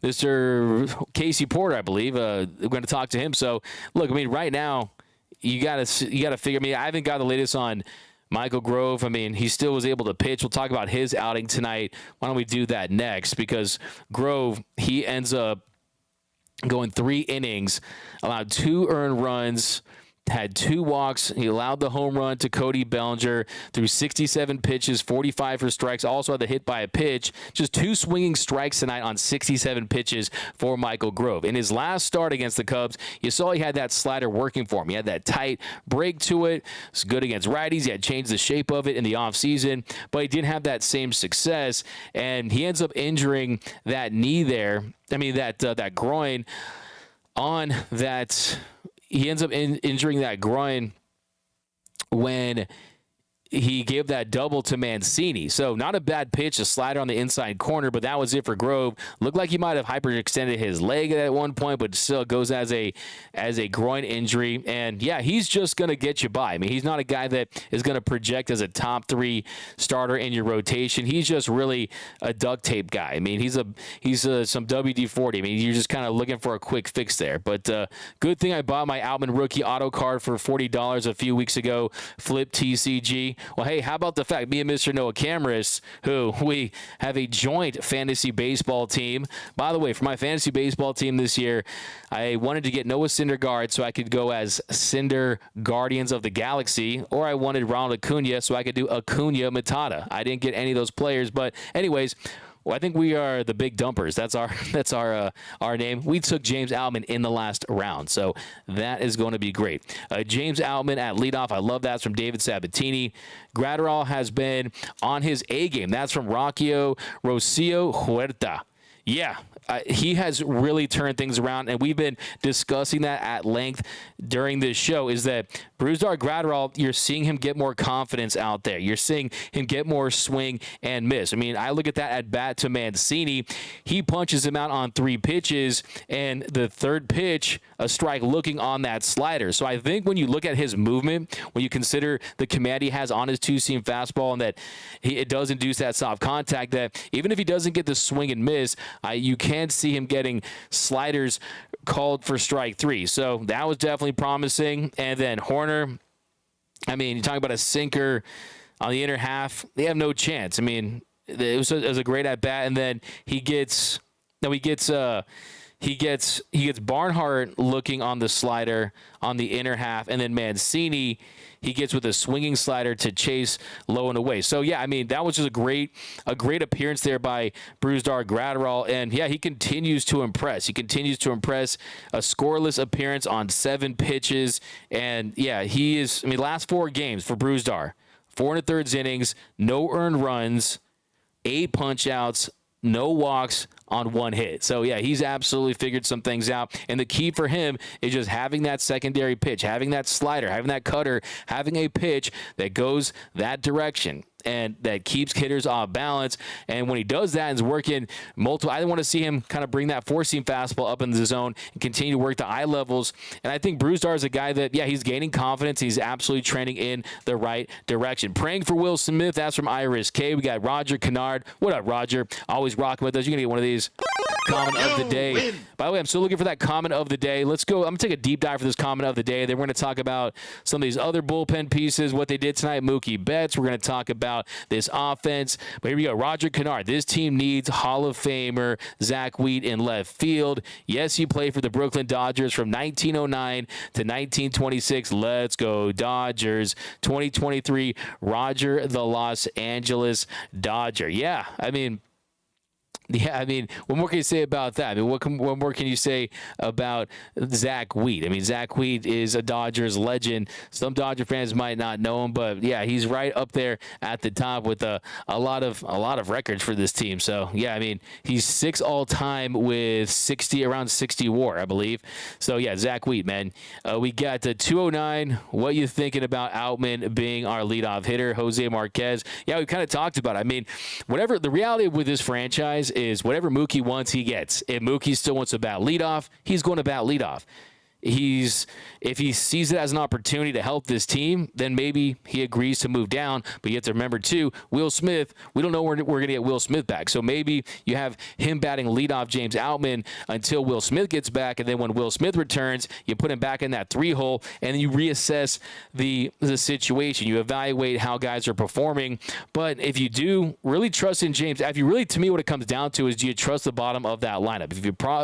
Mr. Casey Porter, I believe. We're going to talk to him. So, look, right now, you got to figure. I haven't got the latest on Michael Grove. He still was able to pitch. We'll talk about his outing tonight. Why don't we do that next? Because Grove, he ends up going 3 innings, allowed 2 earned runs, had 2 walks. He allowed the home run to Cody Bellinger through 67 pitches, 45 for strikes. Also had the hit by a pitch. Just 2 swinging strikes tonight on 67 pitches for Michael Grove. In his last start against the Cubs, you saw he had that slider working for him. He had that tight break to it. It's good against righties. He had changed the shape of it in the offseason, but he didn't have that same success, and he ends up injuring that knee there. That groin on that. He ends up injuring that groin when he gave that double to Mancini. So not a bad pitch, a slider on the inside corner, but that was it for Grove. Looked like he might have hyperextended his leg at one point, but still goes as a groin injury. And yeah, he's just going to get you by. He's not a guy that is going to project as a top 3 starter in your rotation. He's just really a duct tape guy. He's some WD-40. You're just kind of looking for a quick fix there. But good thing I bought my Outman rookie auto card for $40 a few weeks ago. Flip TCG. Well, hey, how about the fact me and Mr. Noah Cameras, who we have a joint fantasy baseball team. By the way, for my fantasy baseball team this year, I wanted to get Noah Syndergaard so I could go as Cinder Guardians of the Galaxy, or I wanted Ronald Acuna so I could do Acuna Matata. I didn't get any of those players, but anyways, well, I think we are the Big Dumpers. That's our name. We took James Outman in the last round, so that is going to be great. James Outman at leadoff. I love that. It's from David Sabatini. Gratterall has been on his A game. That's from Rocio Huerta. Yeah, he has really turned things around, and we've been discussing that at length during this show, is that Brusdar Gratterall, you're seeing him get more confidence out there. You're seeing him get more swing and miss. I look at that at bat to Mancini. He punches him out on 3 pitches, and the third pitch, a strike looking on that slider. So I think when you look at his movement, when you consider the command he has on his 2-seam fastball and that it does induce that soft contact, that even if he doesn't get the swing and miss, you can can see him getting sliders called for strike 3. So that was definitely promising. And then Horner, I mean, you talk about a sinker on the inner half, they have no chance. I mean, it was a great at bat, and then he gets Barnhart looking on the slider on the inner half, and then Mancini he gets with a swinging slider to chase low and away. So yeah, I mean that was just a great appearance there by Brusdar Graterol, and yeah, he continues to impress. He continues to impress. A scoreless appearance on 7 pitches, and yeah, he is. I mean, last 4 games for Brusdar, 4 1/3 innings, no earned runs, 8 punch outs, no walks on 1 hit. So, yeah, he's absolutely figured some things out. And the key for him is just having that secondary pitch, having that slider, having that cutter, having a pitch that goes that direction and that keeps hitters off balance. And when he does that and is working multiple, I want to see him kind of bring that 4-seam fastball up in the zone and continue to work the eye levels. And I think Brusdar is a guy that, yeah, he's gaining confidence. He's absolutely trending in the right direction. Praying for Will Smith. That's from Iris K. We got Roger Kennard. What up, Roger? Always rocking with us. You're going to get one of these. Comment of the day. By the way, I'm still looking for that comment of the day. Let's go. I'm going to take a deep dive for this comment of the day. Then we're going to talk about some of these other bullpen pieces, what they did tonight, Mookie Betts. We're going to talk about this offense. But here we go. Roger Kennard. This team needs Hall of Famer Zach Wheat in left field. Yes, he played for the Brooklyn Dodgers from 1909 to 1926. Let's go Dodgers. 2023, Roger the Los Angeles Dodger. Yeah, I mean, what more can you say about that? I mean, what more can you say about Zach Wheat? I mean, Zach Wheat is a Dodgers legend. Some Dodger fans might not know him, but yeah, he's right up there at the top with a lot of records for this team. So yeah, I mean, he's 6 all time with around 60 WAR, I believe. So yeah, Zach Wheat, man. We got the 209. What you thinking about Outman being our leadoff hitter? Jose Marquez. Yeah, we kind of talked about it. I mean, whatever the reality with this franchise is, whatever Mookie wants, he gets. If Mookie still wants to bat leadoff, he's going to bat leadoff. If he sees it as an opportunity to help this team, then maybe he agrees to move down. But you have to remember too, Will Smith, we don't know when we're going to get Will Smith back. So maybe you have him batting leadoff James Outman until Will Smith gets back, and then when Will Smith returns, you put him back in that 3 hole, and then you reassess the situation. You evaluate how guys are performing. But if you do really trust in James, to me, what it comes down to is, do you trust the bottom of that lineup?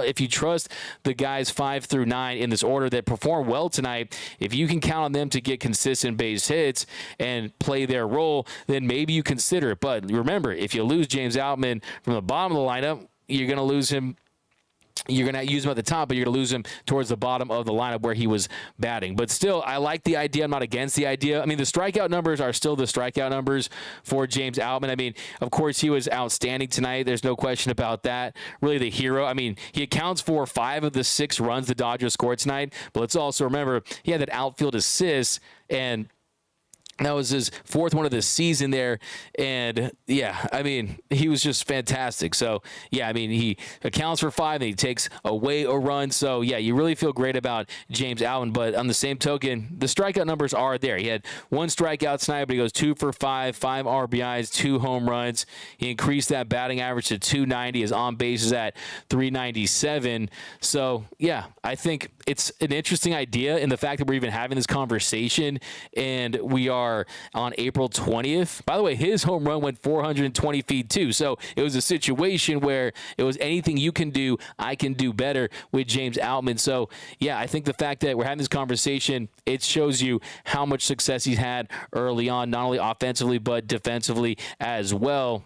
If you trust the guys 5 through 9 in this order that perform well tonight, if you can count on them to get consistent base hits and play their role, then maybe you consider it. But remember, if you lose James Outman from the bottom of the lineup, you're going to lose him. You're going to use him at the top, but you're going to lose him towards the bottom of the lineup where he was batting. But still, I like the idea. I'm not against the idea. I mean, the strikeout numbers are still the strikeout numbers for James Outman. I mean, of course, he was outstanding tonight. There's no question about that. Really the hero. I mean, he accounts for 5 of the 6 runs the Dodgers scored tonight. But let's also remember, he had that outfield assist, and that was his 4th one of the season there. And, yeah, I mean, he was just fantastic. So, yeah, I mean, he accounts for 5 and he takes away a run. So, yeah, you really feel great about James Outman. But on the same token, the strikeout numbers are there. He had 1 strikeout tonight, but he goes 2 for 5, 5 RBIs, 2 home runs. He increased that batting average to 290. His on base is at 397. So, yeah, I think it's an interesting idea in the fact that we're even having this conversation, and we are on April 20th. By the way, his home run went 420 feet too. So it was a situation where it was anything you can do, I can do better with James Outman. So yeah, I think the fact that we're having this conversation, it shows you how much success he's had early on, not only offensively, but defensively as well.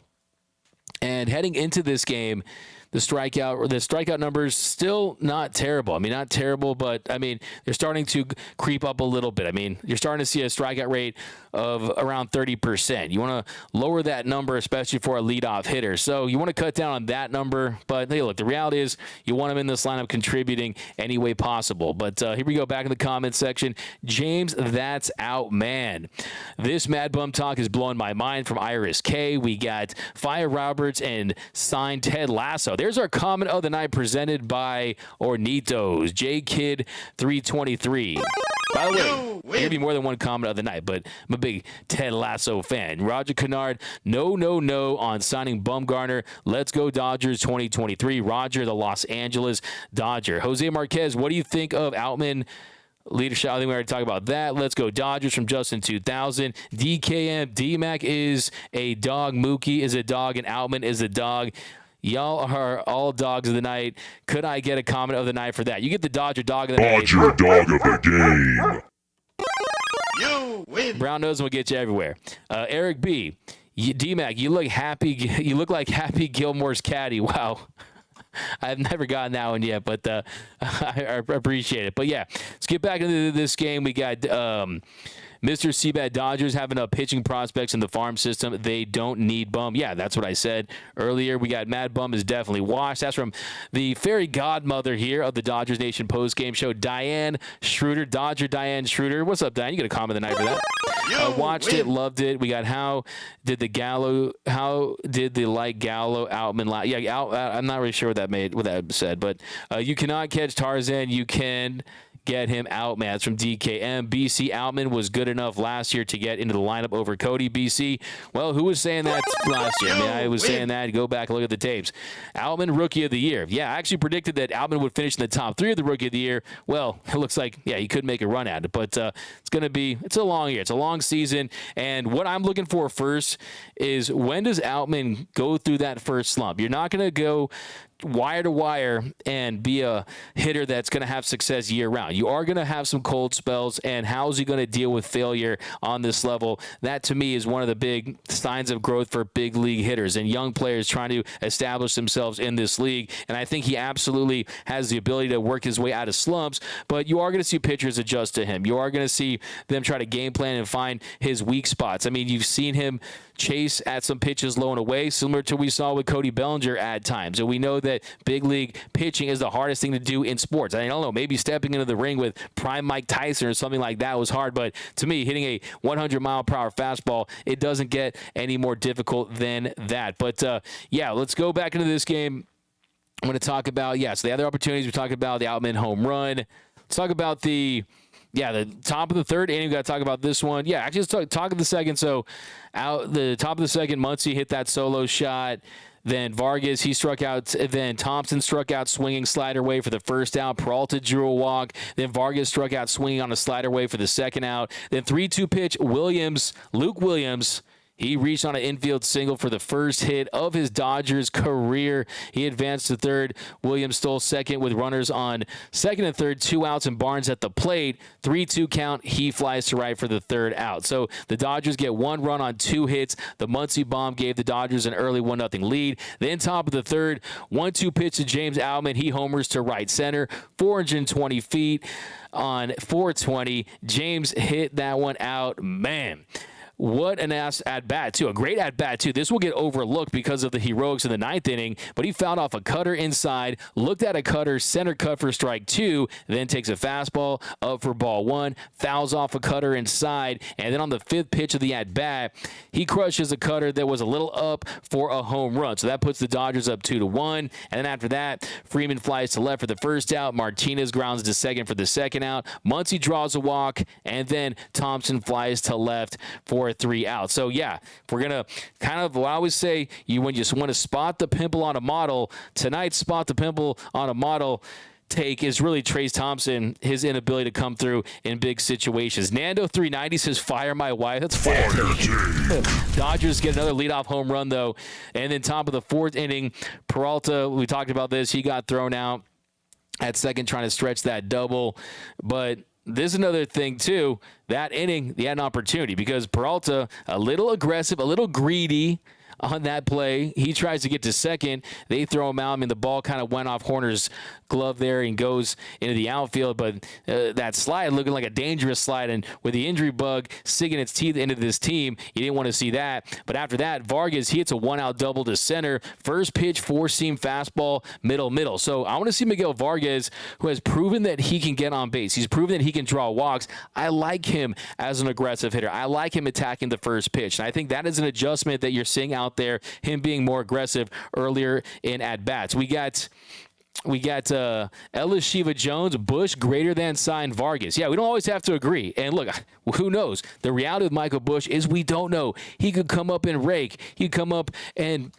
And heading into this game, the strikeout numbers still not terrible. I mean, not terrible, but I mean, they're starting to creep up a little bit. I mean, you're starting to see a strikeout rate of around 30%. You want to lower that number, especially for a leadoff hitter. So you want to cut down on that number. But hey, look, the reality is you want him in this lineup contributing any way possible. But here we go, back in the comments section. James, that's Outman. This Mad Bum talk is blowing my mind from Iris K. We got Fire Roberts and signed Ted Lasso. There's our comment of the night presented by Ornitos. J Kid 323. By the way, there could be more than one comment of the night, but I'm a big Ted Lasso fan. Roger Kennard, no on signing Bumgarner. Let's go Dodgers 2023. Roger, the Los Angeles Dodger. Jose Marquez, what do you think of Outman? Leadership, I think we already talked about that. Let's go Dodgers from Justin 2000. DKM, DMAC is a dog. Mookie is a dog, and Outman is a dog. Y'all are all dogs of the night. Could I get a comment of the night for that? You get the Dodger dog of the night. Dodger dog of the game. You win. Brown nose will get you everywhere. Eric B. DMAC, you look happy. You look like Happy Gilmore's caddy. Wow. I've never gotten that one yet, but I appreciate it. But yeah, let's get back into this game. We got Mr. Seabad Dodgers having up pitching prospects in the farm system. They don't need Bum. Yeah, that's what I said earlier. We got Mad Bum is definitely washed. That's from the fairy godmother here of the Dodgers Nation post-game show, Diane Schroeder. Dodger Diane Schroeder. What's up, Diane? You get a comment of the night for that. Watched it, loved it. We got how did the Gallo like Gallo Outman? Yeah, I'm not really sure what that said, but you cannot catch Tarzan. You can get him out, man. It's from DKM. BC Outman was good enough last year to get into the lineup over Cody. BC, well, who was saying that last year? I mean, I was saying that. Go back and look at the tapes. Outman, Rookie of the Year. Yeah, I actually predicted that Outman would finish in the top 3 of the Rookie of the Year. Well, it looks like, yeah, he could make a run at it, but it's a long year. It's a long season, and what I'm looking for first is when does Outman go through that first slump? You're not going to go wire to wire and be a hitter that's going to have success year round. You are going to have some cold spells, and how is he going to deal with failure on this level? That to me is one of the big signs of growth for big league hitters and young players trying to establish themselves in this league. And I think he absolutely has the ability to work his way out of slumps, but you are going to see pitchers adjust to him. You are going to see them try to game plan and find his weak spots. I mean, you've seen him chase at some pitches low and away, similar to what we saw with Cody Bellinger at times. And we know that big league pitching is the hardest thing to do in sports. I don't know, maybe stepping into the ring with prime Mike Tyson or something like that was hard, but to me, hitting a 100-mile-per-hour fastball, it doesn't get any more difficult than that. But, yeah, let's go back into this game. I'm going to talk about, so the other opportunities, we talked about the Outman home run. Let's talk about the top of the third inning. We got to talk about this one. Yeah, actually, let's talk of the second. So, out the top of the second, Muncy hit that solo shot. Then Vargas, he struck out. Then Thompson struck out swinging slider way for the first out. Peralta drew a walk. Then Vargas struck out swinging on a slider way for the second out. Then 3-2 pitch, Luke Williams, he reached on an infield single for the first hit of his Dodgers career. He advanced to third. Williams stole second with runners on second and third, 2 outs, and Barnes at the plate. 3-2 count. He flies to right for the third out. So the Dodgers get 1 run on 2 hits. The Muncy bomb gave the Dodgers an early 1-0 lead. Then top of the third, 1-2 pitch to James Outman. He homers to right center, 420 feet on 420. James hit that one out. Man, what an at-bat, too. A great at-bat, too. This will get overlooked because of the heroics in the 9th inning, but he fouled off a cutter inside, looked at a cutter, center cut for strike 2, then takes a fastball up for ball 1, fouls off a cutter inside, and then on the 5th pitch of the at-bat, he crushes a cutter that was a little up for a home run. So that puts the Dodgers up 2-1, and then after that, Freeman flies to left for the first out, Martinez grounds to second for the second out, Muncy draws a walk, and then Thompson flies to left for 3 out. So yeah, if we're gonna kind of, I always say, when you want to spot the pimple on a model, tonight's spot the pimple on a model take is really Trayce Thompson, his inability to come through in big situations. Nando 390 says, "Fire my wife." That's fire. Dodgers get another leadoff home run though, and then top of the 4th inning, Peralta, we talked about this, he got thrown out at second trying to stretch that double, but this is another thing, too. That inning, they had an opportunity because Peralta, a little aggressive, a little greedy on that play. He tries to get to second. They throw him out. I mean, the ball kind of went off Horner's glove there and goes into the outfield. But that slide looking like a dangerous slide. And with the injury bug sinking its teeth into this team, you didn't want to see that. But after that, Vargas, he hits a 1-out double to center. First pitch, 4-seam fastball, middle. So I want to see Miguel Vargas, who has proven that he can get on base. He's proven that he can draw walks. I like him as an aggressive hitter. I like him attacking the first pitch. And I think that is an adjustment that you're seeing out there, him being more aggressive earlier in at-bats. We got We got Ellis Shiva Jones, Bush greater than signed Vargas. Yeah, we don't always have to agree. And look, who knows? The reality with Michael Bush is we don't know. He could come up and rake. He could come up and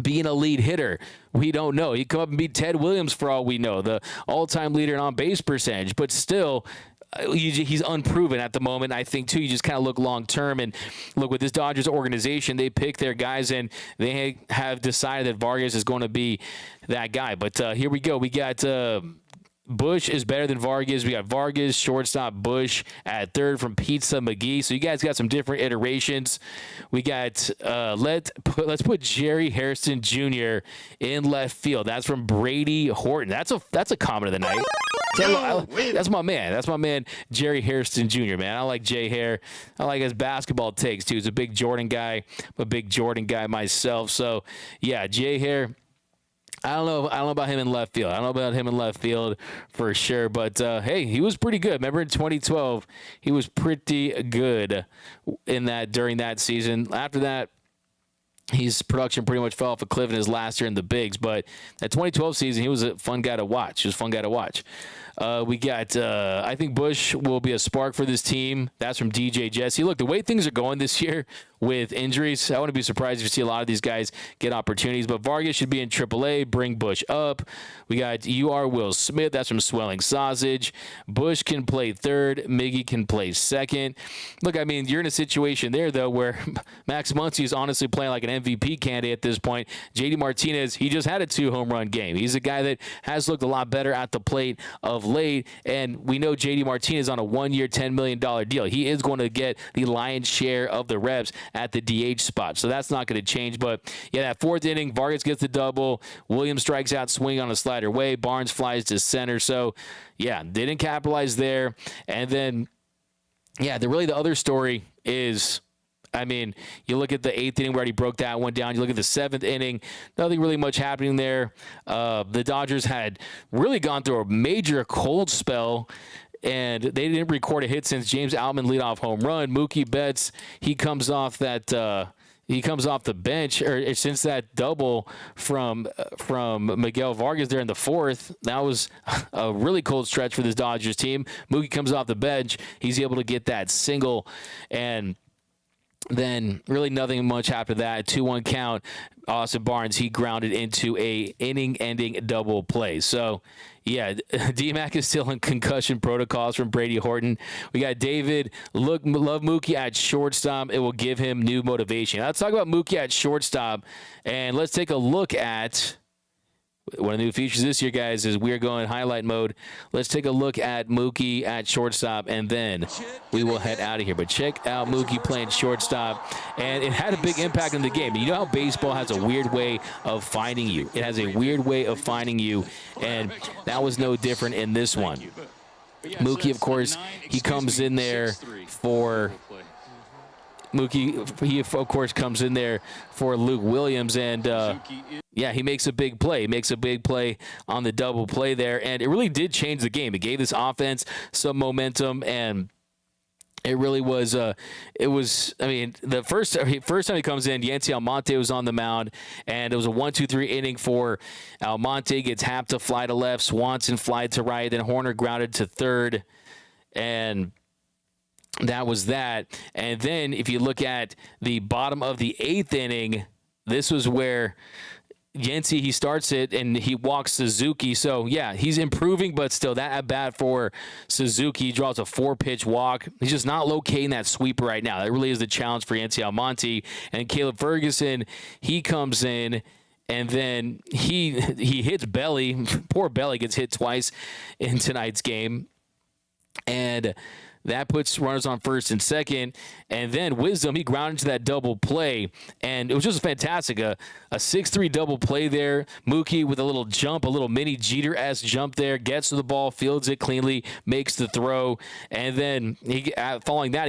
be an elite hitter. We don't know. He could come up and be Ted Williams for all we know, the all-time leader in on-base percentage. But still, he's unproven at the moment. I think, too, you just kind of look long-term. And look, with this Dodgers organization, they pick their guys, and they have decided that Vargas is going to be that guy. But here we go. We got Bush is better than Vargas. We got Vargas, shortstop, Bush at third from Pizza McGee. So you guys got some different iterations. We got let's put Jerry Hairston Jr. in left field. That's from Brady Horton. That's a comment of the night. That's my man. That's my man, Jerry Hairston Jr., man. I like Jay Hair. I like his basketball takes, too. He's a big Jordan guy. I'm a big Jordan guy myself. So, yeah, Jay Hair. I don't know about him in left field. I don't know about him in left field for sure. But, hey, he was pretty good. Remember in 2012, he was pretty good during that season. After that, his production pretty much fell off a cliff in his last year in the bigs. But that 2012 season, he was a fun guy to watch. He was a fun guy to watch. We got, I think Bush will be a spark for this team. That's from DJ Jesse. Look, the way things are going this year with injuries, I wouldn't be surprised if you see a lot of these guys get opportunities. But Vargas should be in AAA. Bring Bush up. We got Will Smith. That's from Swelling Sausage. Bush can play third. Miggy can play second. Look, I mean, you're in a situation there, though, where Max Muncy is honestly playing like an MVP candidate at this point. JD Martinez, he just had a 2-home-run game. He's a guy that has looked a lot better at the plate of late, and we know JD Martinez on a 1-year, $10 million deal. He is going to get the lion's share of the reps at the DH spot, so that's not going to change. But yeah, that fourth inning, Vargas gets the double. Williams strikes out, swing on a slider way. Barnes flies to center. So yeah, didn't capitalize there. And then yeah, the other story is, I mean, you look at the 8th inning, we already broke that one down. You look at the 7th inning, nothing really much happening there. The Dodgers had really gone through a major cold spell, and they didn't record a hit since James Outman leadoff home run. Mookie Betts, he comes off the bench, or since that double from Miguel Vargas there in the 4th. That was a really cold stretch for this Dodgers team. Mookie comes off the bench. He's able to get that single, and then really nothing much after that. 2-1 count. Austin Barnes, he grounded into a inning-ending double play. So, yeah, D-Mac is still in concussion protocols from Brady Horton. We got David, love Mookie at shortstop. It will give him new motivation. Let's talk about Mookie at shortstop, and let's take a look at one of the new features this year, guys, is we're going highlight mode. Let's take a look at Mookie at shortstop, and then we will head out of here. But check out Mookie playing shortstop, and it had a big impact on the game. You know how baseball has a weird way of finding you. It has a weird way of finding you, and that was no different in this one. Mookie, of course, he comes in there for Luke Williams, and yeah, he makes a big play. He makes a big play on the double play there, and it really did change the game. It gave this offense some momentum, and it really was. I mean, the first time he comes in, Yancy Almonte was on the mound, and it was a 1-2-3 inning for Almonte. Gets Happ to fly to left, Swanson fly to right, then Horner grounded to third, and that was that. And then if you look at the bottom of the 8th inning, this was where Yancy, he starts it, and he walks Suzuki. So, yeah, he's improving, but still that at bat for Suzuki. He draws a 4-pitch walk. He's just not locating that sweeper right now. That really is the challenge for Yancy Almonte. And Caleb Ferguson, he comes in, and then he hits Belly. Poor Belly gets hit twice in tonight's game. And that puts runners on first and second. And then Wisdom, he grounded into that double play. And it was just fantastic. A 6-3 double play there. Mookie with a little jump, a little mini Jeter-esque jump there. Gets to the ball, fields it cleanly, makes the throw. And then following that,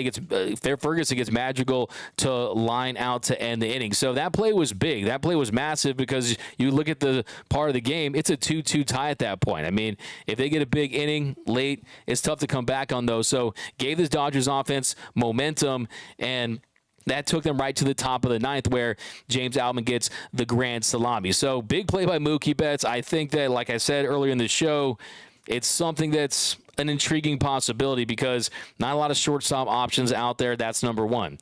Ferguson gets Madrigal to line out to end the inning. So that play was big. That play was massive, because you look at the part of the game, it's a 2-2 tie at that point. I mean, if they get a big inning late, it's tough to come back on those. So gave this Dodgers offense momentum, and that took them right to the top of the ninth where James Outman gets the grand salami. So big play by Mookie Betts. I think that, like I said earlier in the show, it's something that's an intriguing possibility because not a lot of shortstop options out there. That's number one.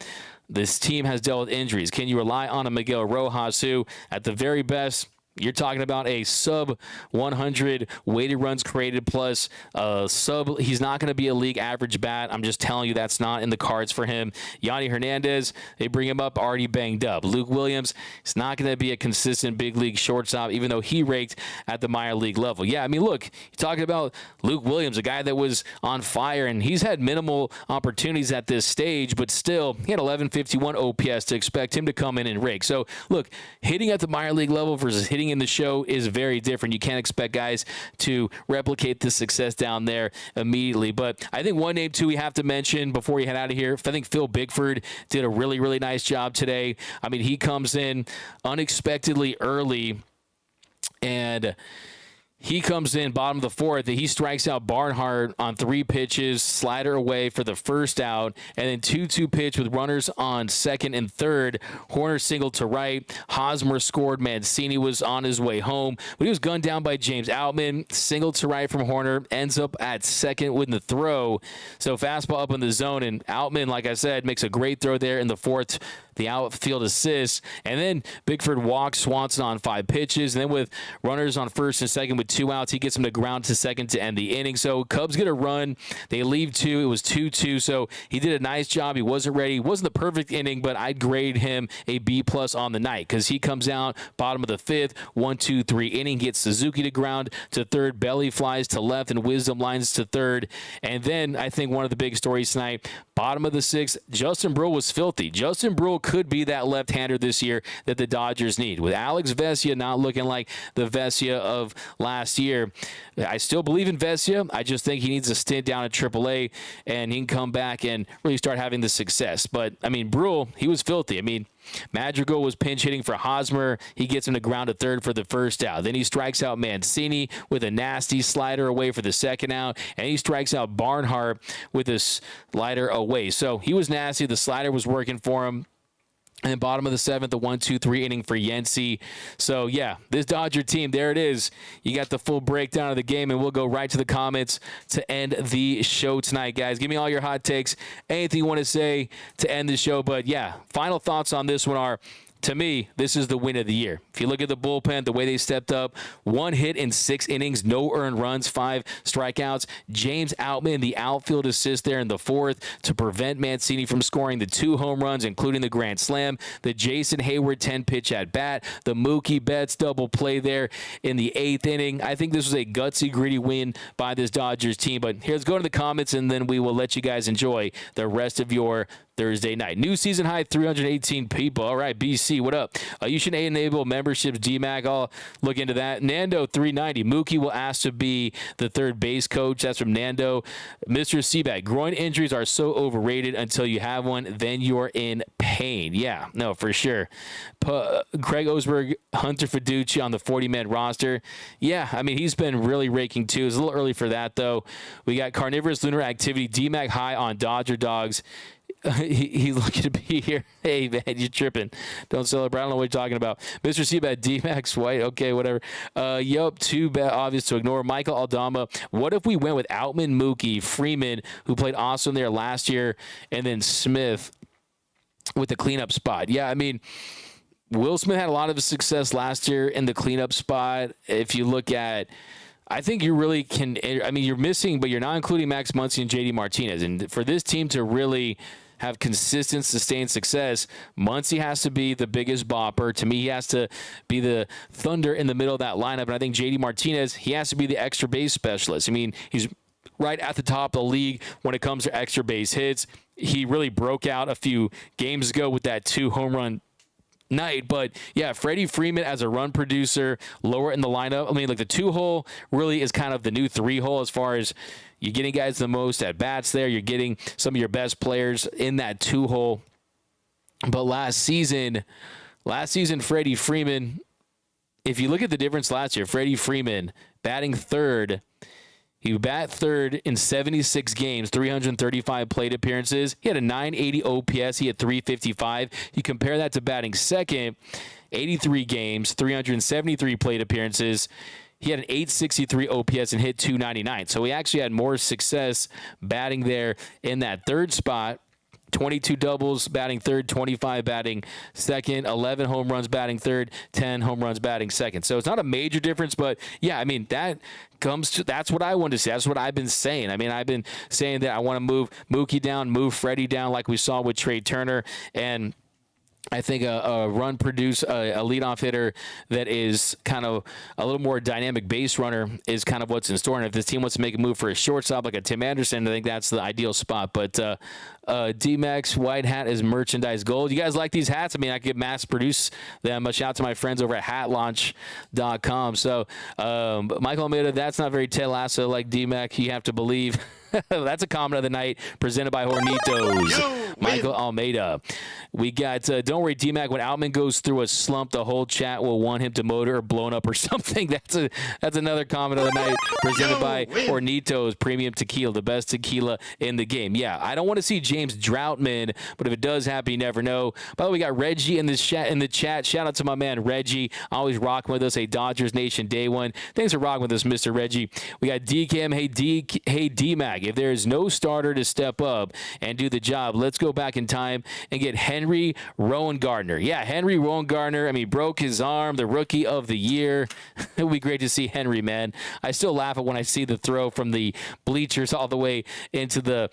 This team has dealt with injuries. Can you rely on a Miguel Rojas who, at the very best, you're talking about a sub 100 weighted runs created plus he's not going to be a league average bat. I'm just telling you that's not in the cards for him. Yanni Hernandez, they bring him up already banged up. Luke Williams, it's not going to be a consistent big league shortstop, even though he raked at the minor league level. Yeah, I mean, look, you're talking about Luke Williams, a guy that was on fire, and he's had minimal opportunities at this stage, but still, he had 1151 OPS to expect him to come in and rake. So, look, hitting at the minor league level versus hitting in the show is very different. You can't expect guys to replicate the success down there immediately. But I think one name, too, we have to mention before we head out of here. I think Phil Bickford did a really, really nice job today. I mean, he comes in unexpectedly early, and he comes in bottom of the fourth, and he strikes out Barnhart on 3 pitches, slider away for the first out, and then 2-2 pitch with runners on second and third. Horner singled to right. Hosmer scored. Mancini was on his way home, but he was gunned down by James Outman. Singled to right from Horner, ends up at second with the throw. So fastball up in the zone, and Outman, like I said, makes a great throw there in the fourth, the outfield assist, and then Bickford walks Swanson on 5 pitches, and then with runners on first and second with 2 outs, he gets him to ground to second to end the inning. So Cubs get a run. They leave 2. It was 2-2, so he did a nice job. He wasn't ready. It wasn't the perfect inning, but I'd grade him a B+ on the night because he comes out bottom of the 5th, 1-2-3 inning, gets Suzuki to ground to third, Belly flies to left, and Wisdom lines to third. And then I think one of the big stories tonight, bottom of the 6th, Justin Brill was filthy. Justin Brill could be that left-hander this year that the Dodgers need. With Alex Vesia not looking like the Vesia of last year, I still believe in Vesia. I just think he needs a stint down at AAA, and he can come back and really start having the success. But, I mean, Brill, he was filthy. I mean, Madrigal was pinch hitting for Hosmer. He gets him to ground to third for the first out. Then he strikes out Mancini with a nasty slider away for the second out, and he strikes out Barnhart with a slider away. So he was nasty. The slider was working for him. And then bottom of the 7th, the 1-2-3 inning for Yency. So, yeah, this Dodger team, there it is. You got the full breakdown of the game, and we'll go right to the comments to end the show tonight, guys. Give me all your hot takes, anything you want to say to end the show. But, yeah, final thoughts on this one are, to me, this is the win of the year. If you look at the bullpen, the way they stepped up, 1 hit in 6 innings, no earned runs, 5 strikeouts. James Outman, the outfield assist there in the 4th to prevent Mancini from scoring the 2 home runs, including the grand slam. The Jason Hayward 10-pitch at bat. The Mookie Betts double play there in the 8th inning. I think this was a gutsy, gritty win by this Dodgers team. But here's go to the comments, and then we will let you guys enjoy the rest of your Thursday night. New season high, 318 people. All right, BC, what up? You should enable memberships, DMAC. I'll look into that. Nando, 390. Mookie will ask to be the third base coach. That's from Nando. Mr. Seaback, groin injuries are so overrated until you have one, then you're in pain. Yeah, no, for sure. Craig Osberg, Hunter Fiducci on the 40-man roster. Yeah, I mean, he's been really raking too. It's a little early for that, though. We got carnivorous lunar activity, DMAC high on Dodger dogs. He's looking to be here. Hey, man, you're tripping. Don't celebrate. I don't know what you're talking about. Mr. Seabat, D-Max White. Okay, whatever. Yup, too bad, obvious to ignore. Michael Aldama. What if we went with Outman, Mookie, Freeman, who played awesome there last year, and then Smith with the cleanup spot? Yeah, I mean, Will Smith had a lot of success last year in the cleanup spot. If you look at, I think you really can, I mean, you're missing, but you're not including Max Muncy and JD Martinez. And for this team to really have consistent, sustained success, Muncy has to be the biggest bopper. To me, he has to be the thunder in the middle of that lineup. And I think JD Martinez, he has to be the extra base specialist. I mean, he's right at the top of the league when it comes to extra base hits. He really broke out a few games ago with that 2 home run night. But yeah, Freddie Freeman as a run producer, lower in the lineup. I mean, like the 2-hole really is kind of the new 3-hole as far as you're getting guys the most at bats there. You're getting some of your best players in that 2-hole. But last season, Freddie Freeman, if you look at the difference last year, Freddie Freeman batting third, He bat third in 76 games, 335 plate appearances. He had a 980 OPS. He had 355. You compare that to batting second, 83 games, 373 plate appearances. He had an 863 OPS and hit 299. So he actually had more success batting there in that third spot. 22 doubles batting third, 25 batting second, 11 home runs batting third, 10 home runs batting second. So it's not a major difference, but yeah, I mean, that's what I wanted to see. That's what I've been saying. I mean, I've been saying that I want to move Mookie down, move Freddie down like we saw with Trey Turner, and I think a run produce, a leadoff hitter that is kind of a little more dynamic base runner is kind of what's in store. And if this team wants to make a move for a shortstop like a Tim Anderson, I think that's the ideal spot. But D-Max white hat is merchandise gold. You guys like these hats? I mean, I could mass produce them. A shout out to my friends over at hatlaunch.com. So Michael Almeida, that's not very Ted Lasso like D-Mac. You have to believe. That's a comment of the night presented by Hornitos. Michael Almeida. We got, don't worry, D-Mac, when Outman goes through a slump, the whole chat will want him to motor or blown up or something. That's another comment of the night presented by Hornitos Premium Tequila, the best tequila in the game. Yeah, I don't want to see James Droutman, but if it does happen, you never know. By the way, we got Reggie in the chat. Shout out to my man, Reggie. Always rocking with us. A Dodgers Nation day one. Thanks for rocking with us, Mr. Reggie. We got DCam. Hey, D-Mac. If there is no starter to step up and do the job, let's go back in time and get Henry Rowan Gardner. Yeah, Henry Rowan Gardner. I mean, broke his arm, the rookie of the year. It would be great to see Henry, man. I still laugh at when I see the throw from the bleachers all the way into the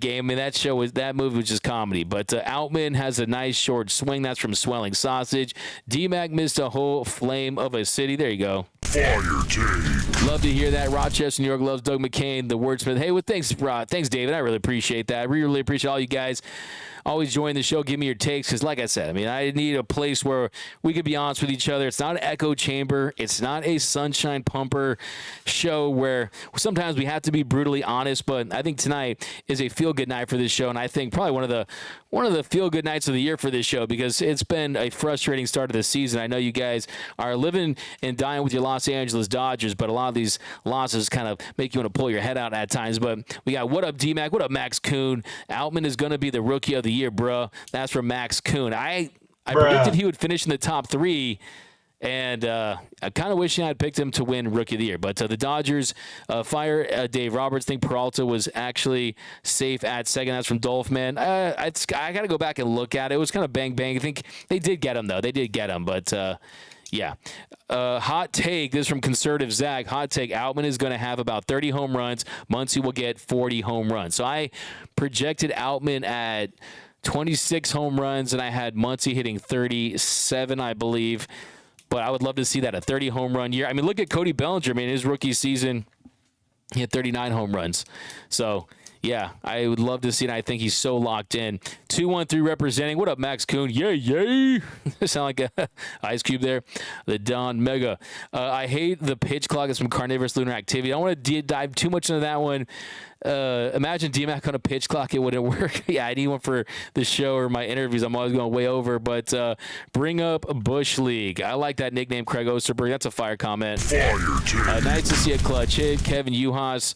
game. I mean, that move was just comedy. But Outman has a nice short swing. That's from Swelling Sausage. D-Mac missed a whole flame of a city. There you go. Fire take. Love to hear that. Rochester, New York loves Doug McCain, the wordsmith. Hey, well, thanks, David. I really appreciate that. I really appreciate all you guys always join the show. Give me your takes because, like I said, I mean, I need a place where we could be honest with each other. It's not an echo chamber. It's not a sunshine pumper show where sometimes we have to be brutally honest. But I think tonight is a feel-good night for this show, and I think probably one of the feel-good nights of the year for this show because it's been a frustrating start of the season. I know you guys are living and dying with your Los Angeles Dodgers, but a lot of these losses kind of make you want to pull your head out at times. But we got what up, D-Mac? What up, Max Kuhn? Outman is going to be the rookie of the year, bro. That's from Max Kuhn. I predicted he would finish in the top 3. And I kind of wish I had picked him to win Rookie of the Year. But the Dodgers fire Dave Roberts. Think Peralta was actually safe at second. That's from Dolphman. I got to go back and look at it. It was kind of bang-bang. I think they did get him, though. They did get him. But, yeah. Hot take. This is from Conservative Zach. Hot take. Outman is going to have about 30 home runs. Muncy will get 40 home runs. So I projected Outman at 26 home runs, and I had Muncy hitting 37, I believe. But I would love to see that, a 30 home run year. I mean, look at Cody Bellinger, man. His rookie season, he had 39 home runs. So, yeah, I would love to see it. I think he's so locked in. 213 representing. What up, Max Kuhn? Yay. Sound like a Ice Cube there. The Don Mega. I hate the pitch clock. It's from Carnivorous Lunar Activity. I don't want to dive too much into that one. Imagine D-Mac on a pitch clock. It wouldn't work. Yeah, I need one for the show or my interviews. I'm always going way over. But bring up Bush League. I like that nickname, Craig Osterberg. That's a fire comment. Fire take. Nice to see a clutch hit. Kevin Uhas.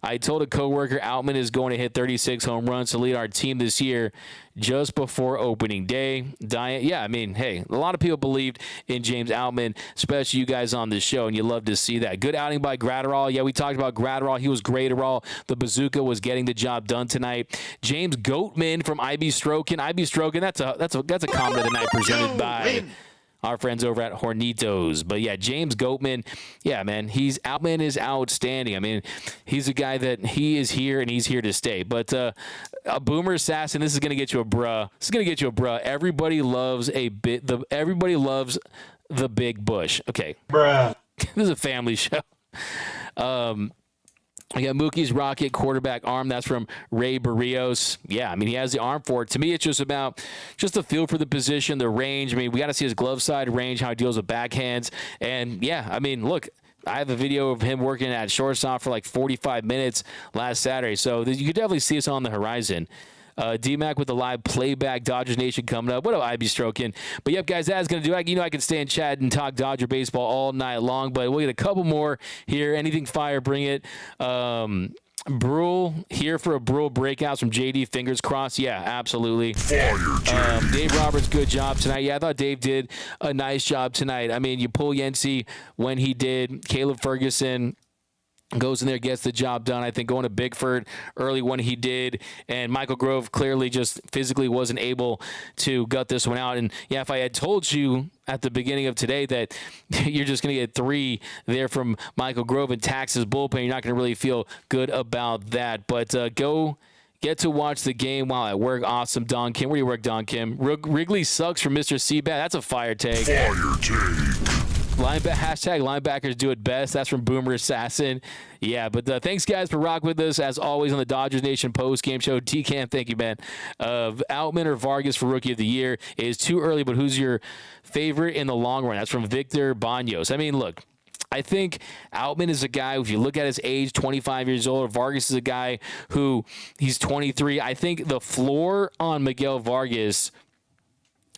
I told a coworker Outman is going to hit 36 home runs to lead our team this year just before opening day. Yeah, I mean, hey, a lot of people believed in James Outman, especially you guys on this show, and you love to see that. Good outing by Gratterall. Yeah, we talked about Gratterall. He was great at all. The bazooka was getting the job done tonight. James Goatman from IB Strokin. IB Strokin, that's a comment of the night presented by our friends over at Hornitos. But yeah, James Goatman, yeah, man, Outman is outstanding. I mean, he's a guy that he is here and he's here to stay. But a Boomer Assassin, this is gonna get you a bruh. This is gonna get you a bruh. Everybody loves the big Bush. Okay, bruh. This is a family show. We got Mookie's rocket quarterback arm. That's from Ray Barrios. Yeah, I mean, he has the arm for it. To me, it's just about the feel for the position, the range. I mean, we got to see his glove side range, how he deals with backhands. And, yeah, I mean, look, I have a video of him working at shortstop for like 45 minutes last Saturday. So you could definitely see us on the horizon. D-Mac with the live playback Dodgers Nation coming up. What do I be stroking? But yep, guys, that's going to do it. I can stay and chat and talk Dodger baseball all night long, but we'll get a couple more here. Anything fire, bring it. Brule here for a Brule breakout from JD. Fingers crossed. Yeah, absolutely. Dave Roberts, good job tonight. Yeah, I thought Dave did a nice job tonight. I mean, you pull Yancey when he did. Caleb Ferguson goes in there, gets the job done. I think going to Bigford early when he did, and Michael Grove clearly just physically wasn't able to gut this one out. And yeah, if I had told you at the beginning of today that you're just going to get 3 there from Michael Grove and Tax's bullpen, you're not going to really feel good about that. But go get to watch the game while at work. Awesome, Don Kim. Where do you work, Don Kim? Wrigley sucks from Mr. Seabat. That's a fire take. Hashtag linebackers do it best. That's from Boomer Assassin. Yeah, but thanks, guys, for rocking with us, as always, on the Dodgers Nation post-game show. T-Cam, thank you, man. Outman or Vargas for Rookie of the Year is too early, but who's your favorite in the long run? That's from Victor Banos. I mean, look, I think Outman is a guy, if you look at his age, 25 years old. Vargas is a guy who he's 23. I think the floor on Miguel Vargas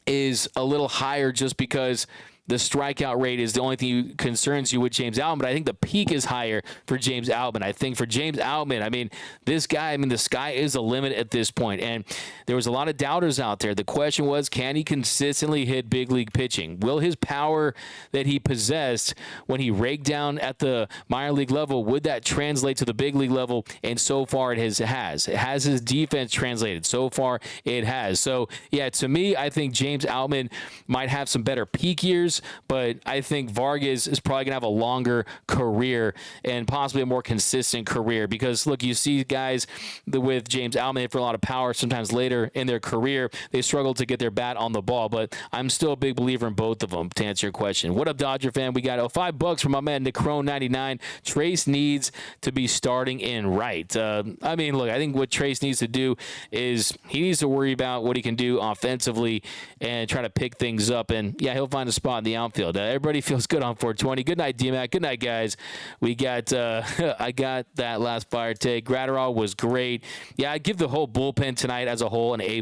is a little higher just because the strikeout rate is the only thing that concerns you with James Outman. But I think the peak is higher for James Outman. I think for James Outman, I mean, this guy, I mean, the sky is the limit at this point. And there was a lot of doubters out there. The question was, can he consistently hit big league pitching? Will his power that he possessed when he raked down at the minor league level, would that translate to the big league level? And so far it has. It has his defense translated. So far it has. So, yeah, to me, I think James Outman might have some better peak years, but I think Vargas is probably going to have a longer career and possibly a more consistent career because, look, you see guys with James Outman for a lot of power sometimes later in their career, they struggle to get their bat on the ball, but I'm still a big believer in both of them, to answer your question. What up, Dodger fan? We got $5 from my man Nick Crone 99. Trace needs to be starting in right. I mean, look, I think what Trace needs to do is he needs to worry about what he can do offensively and try to pick things up, and yeah, he'll find a spot in the outfield. Everybody feels good on 420. Good night, D-Mac. Good night, guys. We got I got that last fire take. Gratterall was great. Yeah, I'd give the whole bullpen tonight as a whole an A+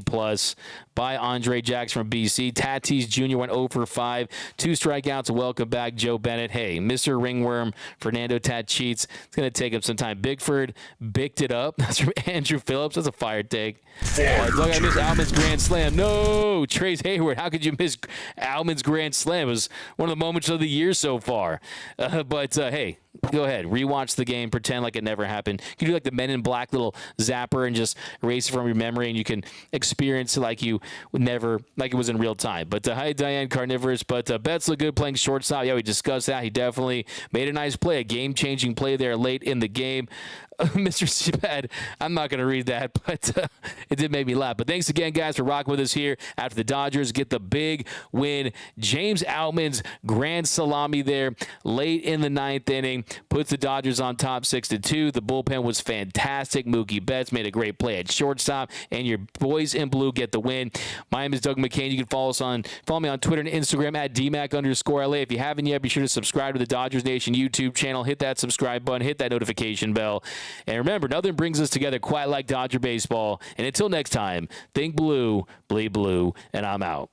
by Andre Jackson from BC. Tatis Jr. went 0 for 5. 2 strikeouts. Welcome back, Joe Bennett. Hey, Mr. Ringworm, Fernando Tatis. It's going to take him some time. Bigford bicked it up. That's from Andrew Phillips. That's a fire take. Doug, I missed Outman's grand slam. No, Trace Hayward. How could you miss Outman's grand slam? It was one of the moments of the year so far. But hey, go ahead, rewatch the game, pretend like it never happened. You can do like the Men in Black little zapper and just erase it from your memory, and you can experience it like you would never, like it was in real time. But hi, Diane Carnivorous. But Betts looked good playing shortstop. Yeah, we discussed that. He definitely made a nice play, a game-changing play there late in the game. Mr. Seabad, I'm not going to read that, but it did make me laugh. But thanks again, guys, for rocking with us here after the Dodgers get the big win. James Outman's grand salami there late in the 9th inning puts the Dodgers on top 6-2. The bullpen was fantastic. Mookie Betts made a great play at shortstop, and your boys in blue get the win. My name is Doug McCain. You can follow me on Twitter and Instagram at DMAC_LA. If you haven't yet, be sure to subscribe to the Dodgers Nation YouTube channel. Hit that subscribe button. Hit that notification bell. And remember, nothing brings us together quite like Dodger baseball. And until next time, think blue, bleed blue, and I'm out.